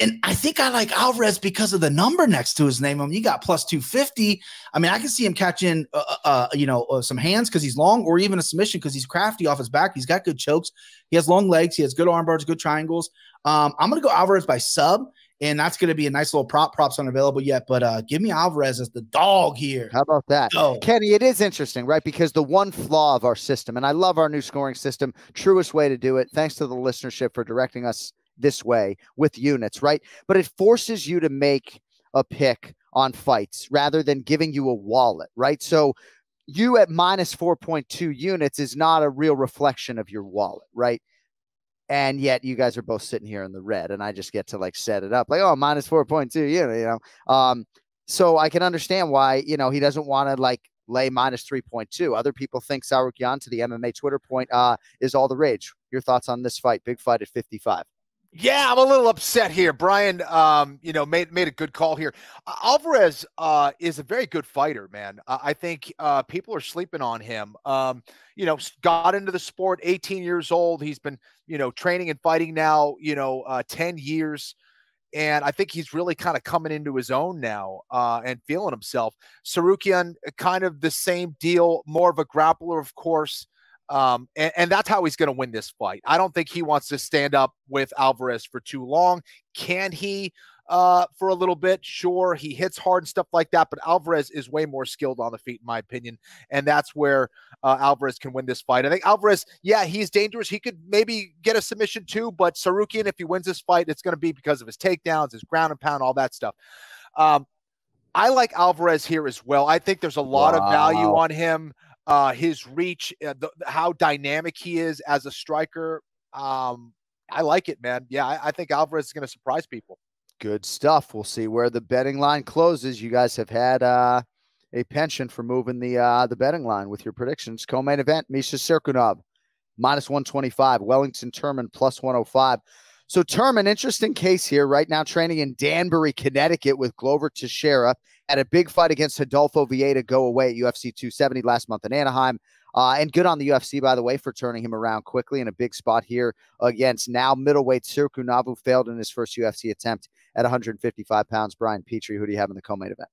Speaker 12: And I think I like Alvarez because of the number next to his name. I mean, you got plus 250. I mean, I can see him catching, some hands because he's long, or even a submission because he's crafty off his back. He's got good chokes. He has long legs. He has good arm bars, good triangles. I'm going to go Alvarez by sub, and that's going to be a nice little prop. Props aren't available yet, but give me Alvarez as the dog here.
Speaker 7: How about that? Oh. Kenny, it is interesting, right? Because the one flaw of our system, and I love our new scoring system, truest way to do it. Thanks to the listenership for directing us this way with units, right? But it forces you to make a pick on fights rather than giving you a wallet, right? So you at minus 4.2 units is not a real reflection of your wallet, right? And yet you guys are both sitting here in the red, and I just get to like set it up like, oh, minus 4.2, you know. So I can understand why, you know, he doesn't want to like lay minus 3.2. Other people think Tsarukyan, to the MMA Twitter point, is all the rage. Your thoughts on this fight? Big fight at 55.
Speaker 8: Yeah, I'm a little upset here. Brian, made a good call here. Alvarez is a very good fighter, man. I think people are sleeping on him. Got into the sport, 18 years old. He's been, training and fighting now, 10 years. And I think he's really kind of coming into his own now and feeling himself. Tsarukyan, kind of the same deal, more of a grappler, of course. And that's how he's going to win this fight. I don't think he wants to stand up with Alvarez for too long. Can he for a little bit? Sure, he hits hard and stuff like that, but Alvarez is way more skilled on the feet, in my opinion, and that's where Alvarez can win this fight. I think Alvarez, yeah, he's dangerous. He could maybe get a submission too, but Tsarukyan, if he wins this fight, it's going to be because of his takedowns, his ground and pound, all that stuff. I like Alvarez here as well. I think there's a lot of value on him. His reach, how dynamic he is as a striker. I like it, man. Yeah, I think Alvarez is going to surprise people.
Speaker 7: Good stuff. We'll see where the betting line closes. You guys have had a penchant for moving the betting line with your predictions. Co-main event, Misha Cirkunov, -125. Wellington Turman, +105. So Turman, interesting case here. Right now training in Danbury, Connecticut with Glover Teixeira. Had a big fight against Adolfo Vieira go away at UFC 270 last month in Anaheim. And good on the UFC, by the way, for turning him around quickly in a big spot here against now middleweight Cirkunov, who failed in his first UFC attempt at 155 pounds. Brian Petrie, who do you have in the co-main event?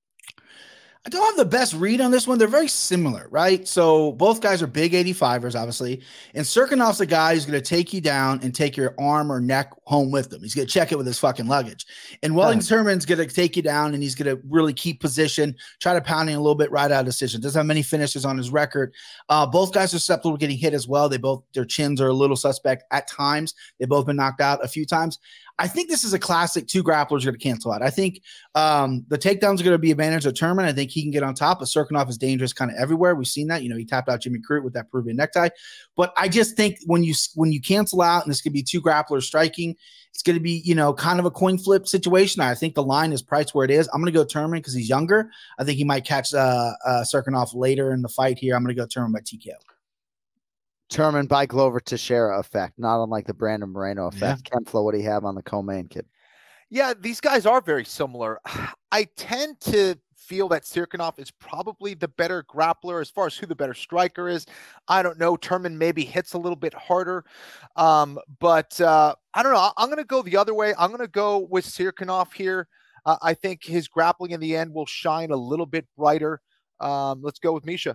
Speaker 12: I don't have the best read on this one. They're very similar, right? So both guys are big 85ers, obviously. And Cirkunov's the guy who's going to take you down and take your arm or neck home with him. He's going to check it with his fucking luggage. And Wellington Turman's going to take you down, and he's going to really keep position, try to pound in a little bit right out of decision. Doesn't have many finishes on his record. Both guys are susceptible to getting hit as well. Their chins are a little suspect at times. They've both been knocked out a few times. I think this is a classic two grapplers are going to cancel out. I think the takedowns are going to be advantage of Turman. I think he can get on top, but Cirkunov is dangerous kind of everywhere. We've seen that. You know, he tapped out Jimmy Crute with that Peruvian necktie. But I just think when you cancel out and this could be two grapplers striking, it's going to be, you know, kind of a coin flip situation. I think the line is priced where it is. I'm going to go Turman because he's younger. I think he might catch Cirkunov later in the fight here. I'm going to go Turman by TKO.
Speaker 7: Turman by Glover Teixeira effect, not unlike the Brandon Moreno effect.
Speaker 12: Yeah.
Speaker 7: Kenflo, what do you have on the co-main, kid?
Speaker 8: Yeah, these guys are very similar. I tend to feel that Cirkunov is probably the better grappler as far as who the better striker is. I don't know. Turman maybe hits a little bit harder. But I don't know. I'm going to go the other way. I'm going to go with Cirkunov here. I think his grappling in the end will shine a little bit brighter. Let's go with Misha.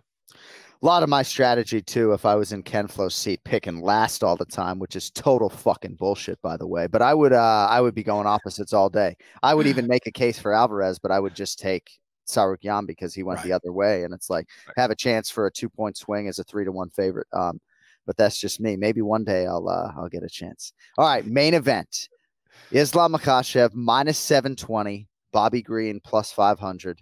Speaker 7: A lot of my strategy, too, if I was in Kenflo's seat, picking last all the time, which is total fucking bullshit, by the way. But I would be going opposites all day. I would even make a case for Alvarez, but I would just take Tsarukyan because he went the other way. And it's like, have a chance for a 2-point swing as a 3-1 favorite. But that's just me. Maybe one day I'll get a chance. All right, main event. IslamMakhachev, -720. BobbyGreen, +500.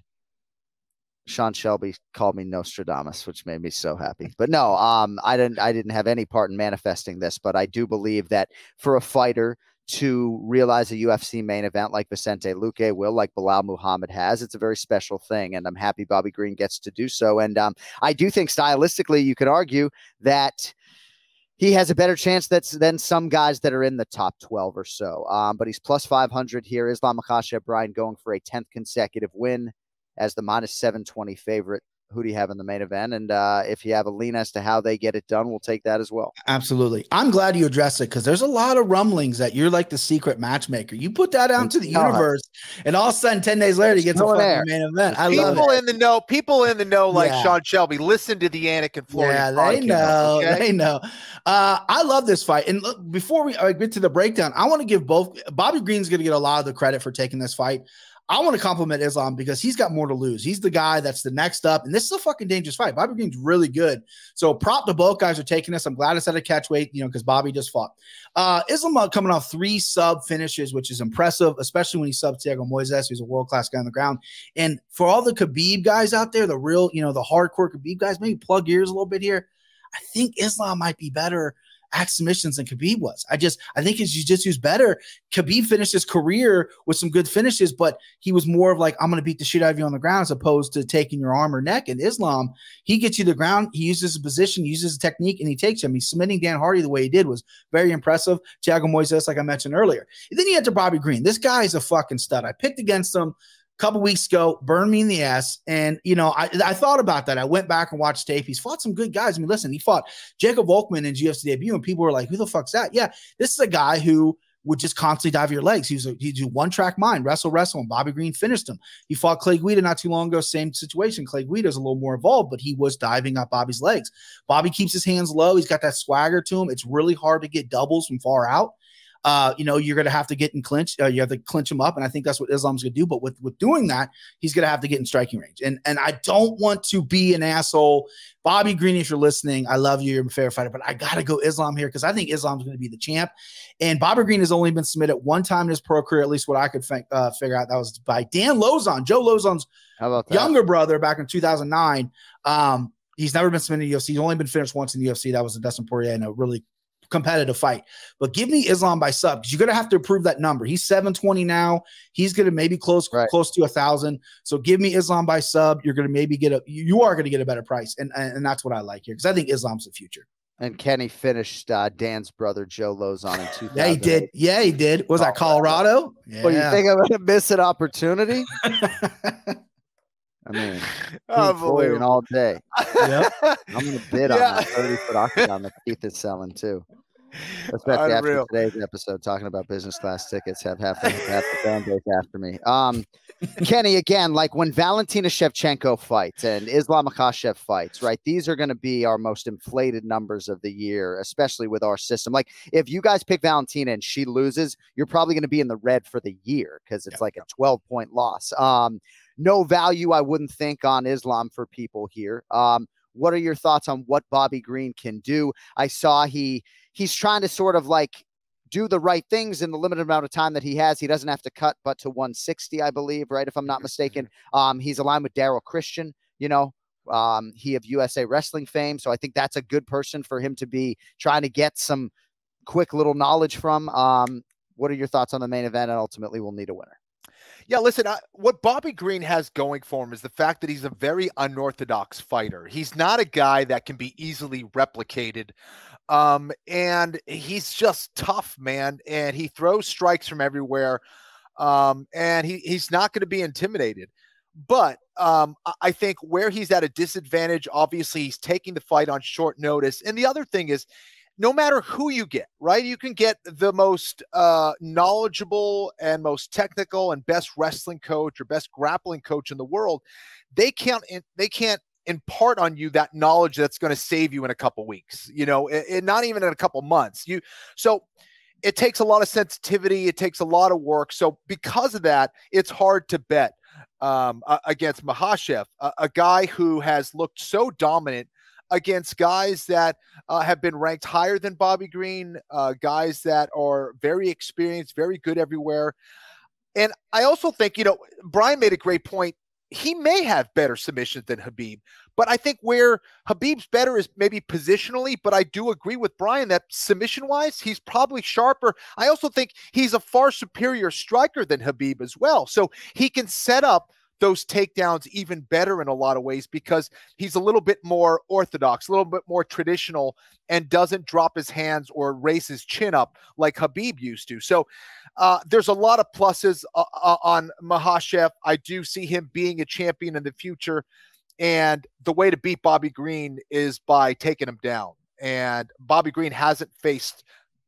Speaker 7: Sean Shelby called me Nostradamus, which made me so happy. But no, I didn't have any part in manifesting this, but I do believe that for a fighter to realize a UFC main event like Vicente Luque will, like Bilal Muhammad has, it's a very special thing, and I'm happy BobbyGreen gets to do so. And I do think stylistically you could argue that he has a better chance than some guys that are in the top 12 or so. But he's +500 here. IslamMakhachev, Brian, going for a 10th consecutive win as the -720 favorite. Who do you have in the main event? And if you have a lean as to how they get it done, we'll take that as well.
Speaker 12: Absolutely. I'm glad you addressed it because there's a lot of rumblings that you're like the secret matchmaker. You put that out into the universe, and all of a sudden, 10 days later, you get to the main event. I love it.
Speaker 8: People in the know, like Sean Shelby, listen to the Anik and Florian.
Speaker 12: Yeah, they know. Okay? They know. I love this fight. And look, before we get to the breakdown, I want to give BobbyGreen's going to get a lot of the credit for taking this fight. I want to compliment Islam because he's got more to lose. He's the guy that's the next up, and this is a fucking dangerous fight. BobbyGreen's really good. So prop to both guys are taking this. I'm glad it's at a catch weight, because Bobby just fought. Islam coming off 3 sub finishes, which is impressive, especially when he subs Thiago Moises, who's a world-class guy on the ground. And for all the Khabib guys out there, the real, the hardcore Khabib guys, maybe plug ears a little bit here. I think Islam might be better at submissions than Khabib was. I think his jiu-jitsu's better. Khabib finished his career with some good finishes, but he was more of like, I'm going to beat the shit out of you on the ground as opposed to taking your arm or neck. And Islam, he gets you to the ground. He uses his position, uses his technique, and he takes him. He's submitting Dan Hardy the way he did was very impressive. Thiago Moises, like I mentioned earlier. And then you get to BobbyGreen. This guy is a fucking stud. I picked against him couple weeks ago, burned me in the ass. And, I thought about that. I went back and watched tape. He's fought some good guys. I mean, listen, he fought Jacob Volkman in his UFC debut, and people were like, who the fuck's that? Yeah, this is a guy who would just constantly dive your legs. He's a one-track mind, wrestle, and Bobby Green finished him. He fought Clay Guida not too long ago, same situation. Clay Guida's a little more involved, but he was diving up Bobby's legs. Bobby keeps his hands low. He's got that swagger to him. It's really hard to get doubles from far out. You're going to have to get in clinch. You have to clinch him up, and I think that's what Islam's going to do. But with doing that, he's going to have to get in striking range. And I don't want to be an asshole. Bobby Green, if you're listening, I love you. You're my favorite fighter, but I got to go Islam here because I think Islam's going to be the champ. And Bobby Green has only been submitted one time in his pro career, at least what I could figure out. That was by Dan Lozon, Joe Lozon's younger brother back in 2009. He's never been submitted to the UFC. He's only been finished once in the UFC. That was a Dustin Poirier in a really competitive fight. But give me Islam by sub because you're going to have to improve that number. He's 720 now. He's going to maybe close to 1,000. So give me Islam by sub. You're going to maybe you are going to get a better price. And that's what I like here because I think Islam's the future.
Speaker 7: And Kenny finished Dan's brother Joe Lozon in 2000.
Speaker 12: Yeah, he did. Yeah, he did. Was that Colorado?
Speaker 7: Yeah. Well, you think I'm going to miss an opportunity? I mean, Florian all day. Yep. I'm going to bid on that 30-foot octagon that Keith is selling too. Especially after today's episode, talking about business class tickets, have half the fan base after me. Kenny, again, like when Valentina Shevchenko fights and IslamMakhachev fights, right? These are going to be our most inflated numbers of the year, especially with our system. Like if you guys pick Valentina and she loses, you're probably going to be in the red for the year because it's like a 12-point loss. No value, I wouldn't think, on Islam for people here. What are your thoughts on what Bobby Green can do? I saw he's trying to sort of like do the right things in the limited amount of time that he has. He doesn't have to cut but to 160, I believe, right? If I'm not mistaken. He's aligned with Daryl Christian, he of USA Wrestling fame. So I think that's a good person for him to be trying to get some quick little knowledge from. What are your thoughts on the main event? And ultimately we'll need a winner.
Speaker 8: Yeah, listen, what Bobby Green has going for him is the fact that he's a very unorthodox fighter. He's not a guy that can be easily replicated. And he's just tough, man. And he throws strikes from everywhere. And he's not going to be intimidated. But I think where he's at a disadvantage, obviously he's taking the fight on short notice. And the other thing is, no matter who you get, right? You can get the most knowledgeable and most technical and best wrestling coach or best grappling coach in the world. They can't impart on you that knowledge that's going to save you in a couple weeks, not even in a couple months. So it takes a lot of sensitivity. It takes a lot of work. So because of that, it's hard to bet against Makhachev, a guy who has looked so dominant against guys that have been ranked higher than Bobby Green, guys that are very experienced, very good everywhere. And I also think, Brian made a great point. He may have better submissions than Khabib, but I think where Khabib's better is maybe positionally, but I do agree with Brian that submission-wise, he's probably sharper. I also think he's a far superior striker than Khabib as well. So he can set up those takedowns even better in a lot of ways because he's a little bit more orthodox, a little bit more traditional, and doesn't drop his hands or raise his chin up like Khabib used to. So there's a lot of pluses on Makhachev. I do see him being a champion in the future. And the way to beat Bobby Green is by taking him down. And Bobby Green hasn't faced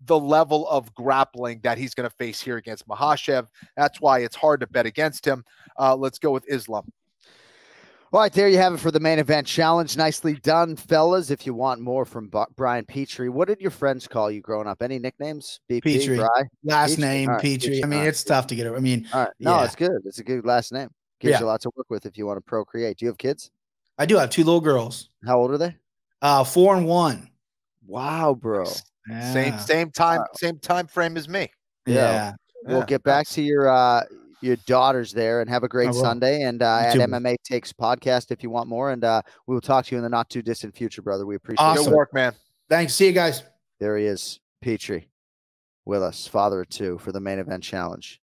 Speaker 8: the level of grappling that he's going to face here against Makhachev. That's why it's hard to bet against him. Let's go with Islam.
Speaker 7: All right, there you have it for the main event challenge. Nicely done, fellas. If you want more from Brian Petrie, what did your friends call you growing up? Any nicknames?
Speaker 12: Petrie. Last
Speaker 7: Petrie?
Speaker 12: name,
Speaker 7: Right,
Speaker 12: Petrie. I mean, it's tough to get it. I mean,
Speaker 7: all right. No, it's good. It's a good last name. Gives you a lot to work with if you want to procreate. Do you have kids?
Speaker 12: I do have 2 little girls.
Speaker 7: How old are they?
Speaker 12: 4 and 1.
Speaker 7: Wow, bro.
Speaker 8: Yeah. Same time frame as me.
Speaker 7: Yeah. We'll get back to your daughters there and have a great Sunday and at MMA Takes podcast if you want more. And we will talk to you in the not too distant future, brother. We appreciate
Speaker 8: it. Good work, man.
Speaker 12: Thanks. See you guys.
Speaker 7: There he is, Petrie, with us, father of 2 for the main event challenge.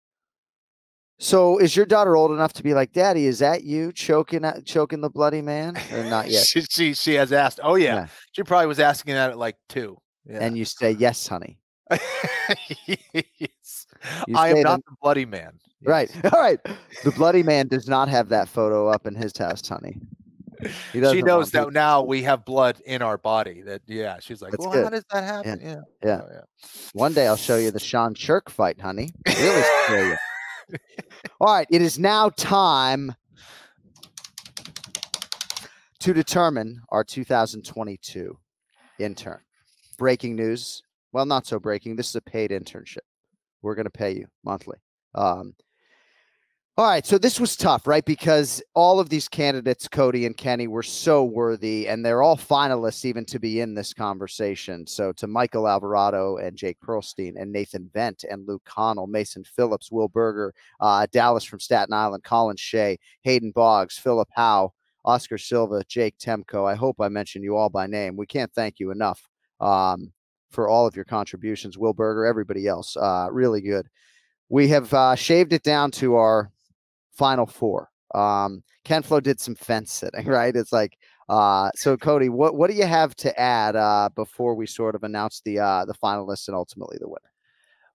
Speaker 7: So is your daughter old enough to be like, Daddy, is that you choking the bloody man? Or not yet?
Speaker 8: she has asked. Oh, yeah. She probably was asking that at like 2. Yeah.
Speaker 7: And you say, yes, honey.
Speaker 8: Yes. I am not the bloody man.
Speaker 7: Yes. Right. All right. The bloody man does not have that photo up in his house, honey.
Speaker 8: She knows that now we have blood in our body. That she's like,
Speaker 7: That's
Speaker 8: well,
Speaker 7: good.
Speaker 8: how does that happen?
Speaker 7: Yeah.
Speaker 8: Oh,
Speaker 7: One day I'll show you the Sean Shirk fight, honey. Really scare you. All right, it is now time to determine our 2022 intern. Breaking news. Well, not so breaking. This is a paid internship. We're going to pay you monthly. All right, so this was tough, right? Because all of these candidates, Cody and Kenny, were so worthy, and they're all finalists even to be in this conversation. So to Michael Alvarado and Jake Pearlstein and Nathan Vent and Luke Connell, Mason Phillips, Will Berger, Dallas from Staten Island, Colin Shea, Hayden Boggs, Philip Howe, Oscar Silva, Jake Temko. I hope I mentioned you all by name. We can't thank you enough for all of your contributions. Will Berger, everybody else, really good. We have shaved it down to our final four. Ken Flo did some fence sitting, right? It's like, so Cody, what do you have to add before we sort of announce the finalists and ultimately the winner?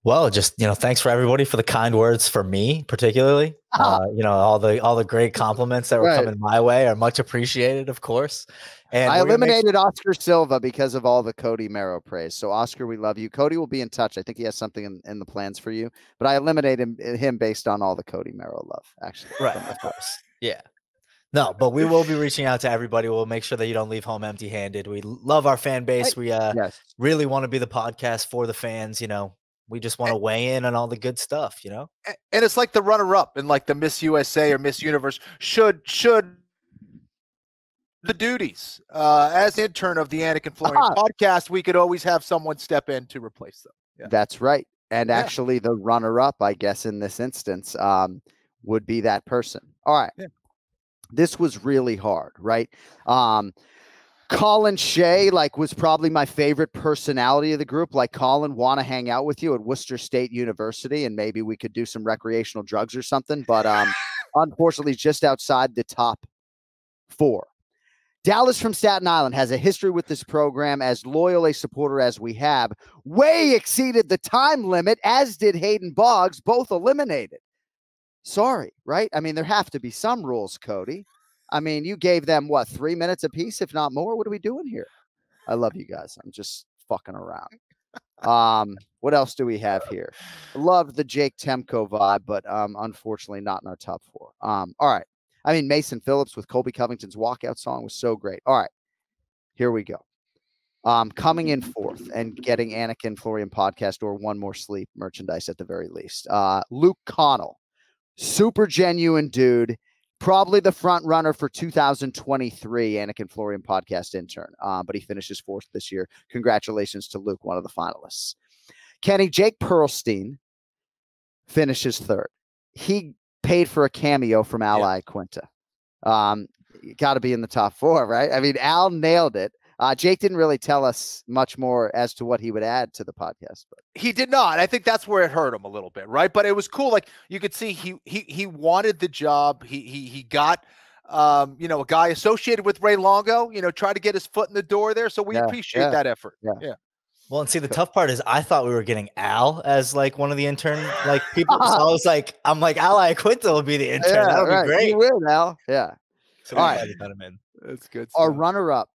Speaker 10: Well, just, thanks for everybody for the kind words for me, particularly. All the great compliments that were coming my way are much appreciated, of course. And
Speaker 7: I eliminated Oscar Silva because of all the Cody Merrow praise. So Oscar, we love you. Cody will be in touch. I think he has something in the plans for you, but I eliminated him based on all the Cody Merrow love, actually.
Speaker 10: Right, of course. Yeah. No, but we will be reaching out to everybody. We'll make sure that you don't leave home empty-handed. We love our fan base. We really want to be the podcast for the fans, We just want to weigh in on all the good stuff, And
Speaker 8: it's like the runner-up in like the Miss USA or Miss Universe should the duties. As intern of the Anik and Florian podcast, we could always have someone step in to replace them. Yeah.
Speaker 7: That's right. And actually the runner-up, I guess, in this instance, would be that person. All right. Yeah. This was really hard, right? Colin Shea, was probably my favorite personality of the group. Colin, want to hang out with you at Worcester State University, and maybe we could do some recreational drugs or something. But unfortunately, just outside the top four. Dallas from Staten Island has a history with this program. As loyal a supporter as we have, way exceeded the time limit, as did Hayden Boggs, both eliminated. Sorry, right? I mean, there have to be some rules, Cody. I mean, you gave them, 3 minutes apiece, if not more? What are we doing here? I love you guys. I'm just fucking around. What else do we have here? Love the Jake Temko vibe, but unfortunately not in our top four. All right. I mean, Mason Phillips with Colby Covington's walkout song was so great. All right. Here we go. Coming in fourth and getting Anik and Florian podcast or One More Sleep merchandise at the very least. Luke Connell, super genuine dude. Probably the front runner for 2023 Anik and Florian podcast intern, but he finishes fourth this year. Congratulations to Luke, one of the finalists. Kenny, Jake Pearlstein finishes third. He paid for a cameo from Ally Quinta. Got to be in the top four, right? I mean, Al nailed it. Jake didn't really tell us much more as to what he would add to the podcast, but
Speaker 8: he did not. I think that's where it hurt him a little bit, right? But it was cool. Like you could see, he wanted the job. He got, a guy associated with Ray Longo. Try to get his foot in the door there. So we appreciate that effort. Yeah.
Speaker 10: Well, and see, the tough part is I thought we were getting Al as one of the intern people. So I was I'm Ally Quinta will be the intern.
Speaker 7: Yeah,
Speaker 10: That would be great.
Speaker 7: You will, Al. Yeah.
Speaker 10: So all right. Got him in.
Speaker 8: That's good
Speaker 7: Our
Speaker 8: stuff.
Speaker 7: runner-up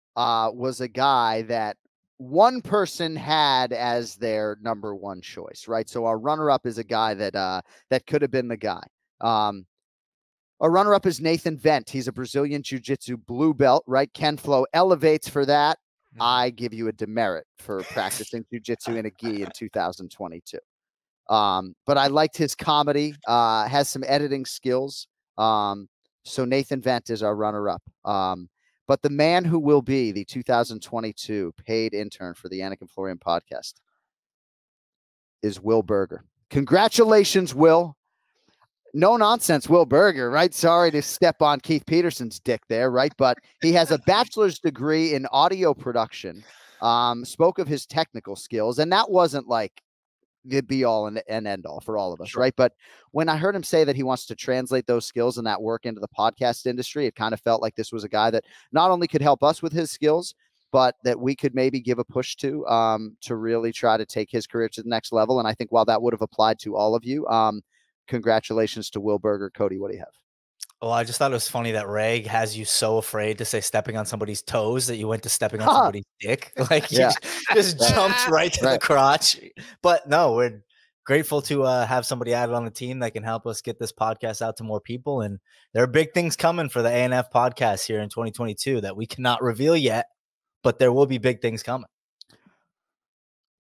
Speaker 7: was a guy that one person had as their number one choice, right? So our runner-up is a guy that could have been the guy. Our runner-up is Nathan Vent. He's a Brazilian Jiu-Jitsu blue belt, right? Ken Flo elevates for that. I give you a demerit for practicing Jiu-Jitsu in a gi in 2022. But I liked his comedy, has some editing skills. So Nathan Vent is our runner-up. But the man who will be the 2022 paid intern for the Anik and Florian podcast is Will Berger. Congratulations, Will. No nonsense, Will Berger, right? Sorry to step on Keith Peterson's dick there, right? But he has a bachelor's degree in audio production, spoke of his technical skills, and that wasn't the be all and end all for all of us, right? But when I heard him say that he wants to translate those skills and that work into the podcast industry, it kind of felt like this was a guy that not only could help us with his skills, but that we could maybe give a push to really try to take his career to the next level. And I think while that would have applied to all of you, congratulations to Will Berger. Cody, what do you have?
Speaker 10: Oh, I just thought it was funny that Ray has you so afraid to say stepping on somebody's toes that you went to stepping on somebody's dick. Like you just jumped right to the crotch. But no, we're grateful to have somebody added on the team that can help us get this podcast out to more people. And there are big things coming for the ANF podcast here in 2022 that we cannot reveal yet, but there will be big things coming.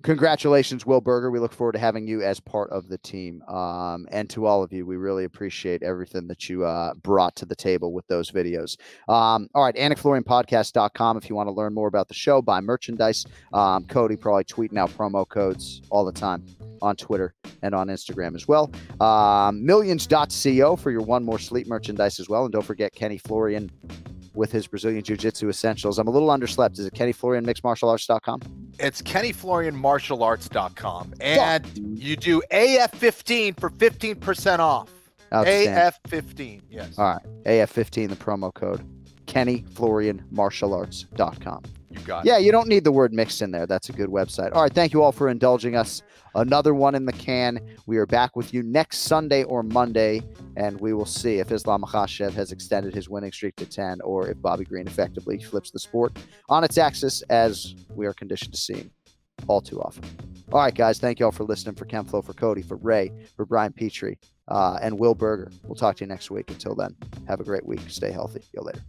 Speaker 7: Congratulations, Will Berger. We look forward to having you as part of the team. And to all of you, we really appreciate everything that you brought to the table with those videos. All right, AnikFlorianPodcast.com if you want to learn more about the show, buy merchandise. Cody probably tweeting out promo codes all the time on Twitter and on Instagram as well. Millions.co for your One More Sleep merchandise as well. And don't forget Kenny Florian with his Brazilian Jiu-Jitsu essentials. I'm a little underslept. Is it KennyFlorianMixedMartialArts.com?
Speaker 8: It's KennyFlorianMartialArts.com. And you do AF15 for 15% off. AF15, yes.
Speaker 7: All right, AF15, the promo code. KennyFlorianMartialArts.com.
Speaker 8: You got it.
Speaker 7: Yeah, you don't need the word mixed in there. That's a good website. All right, thank you all for indulging us. Another one in the can. We are back with you next Sunday or Monday, and we will see if IslamMakhachev has extended his winning streak to 10 or if BobbyGreen effectively flips the sport on its axis, as we are conditioned to seeing all too often. All right, guys, thank you all for listening. For Kenflo, for Cody, for Ray, for Brian Petrie, and Will Berger. We'll talk to you next week. Until then, have a great week. Stay healthy. See you later.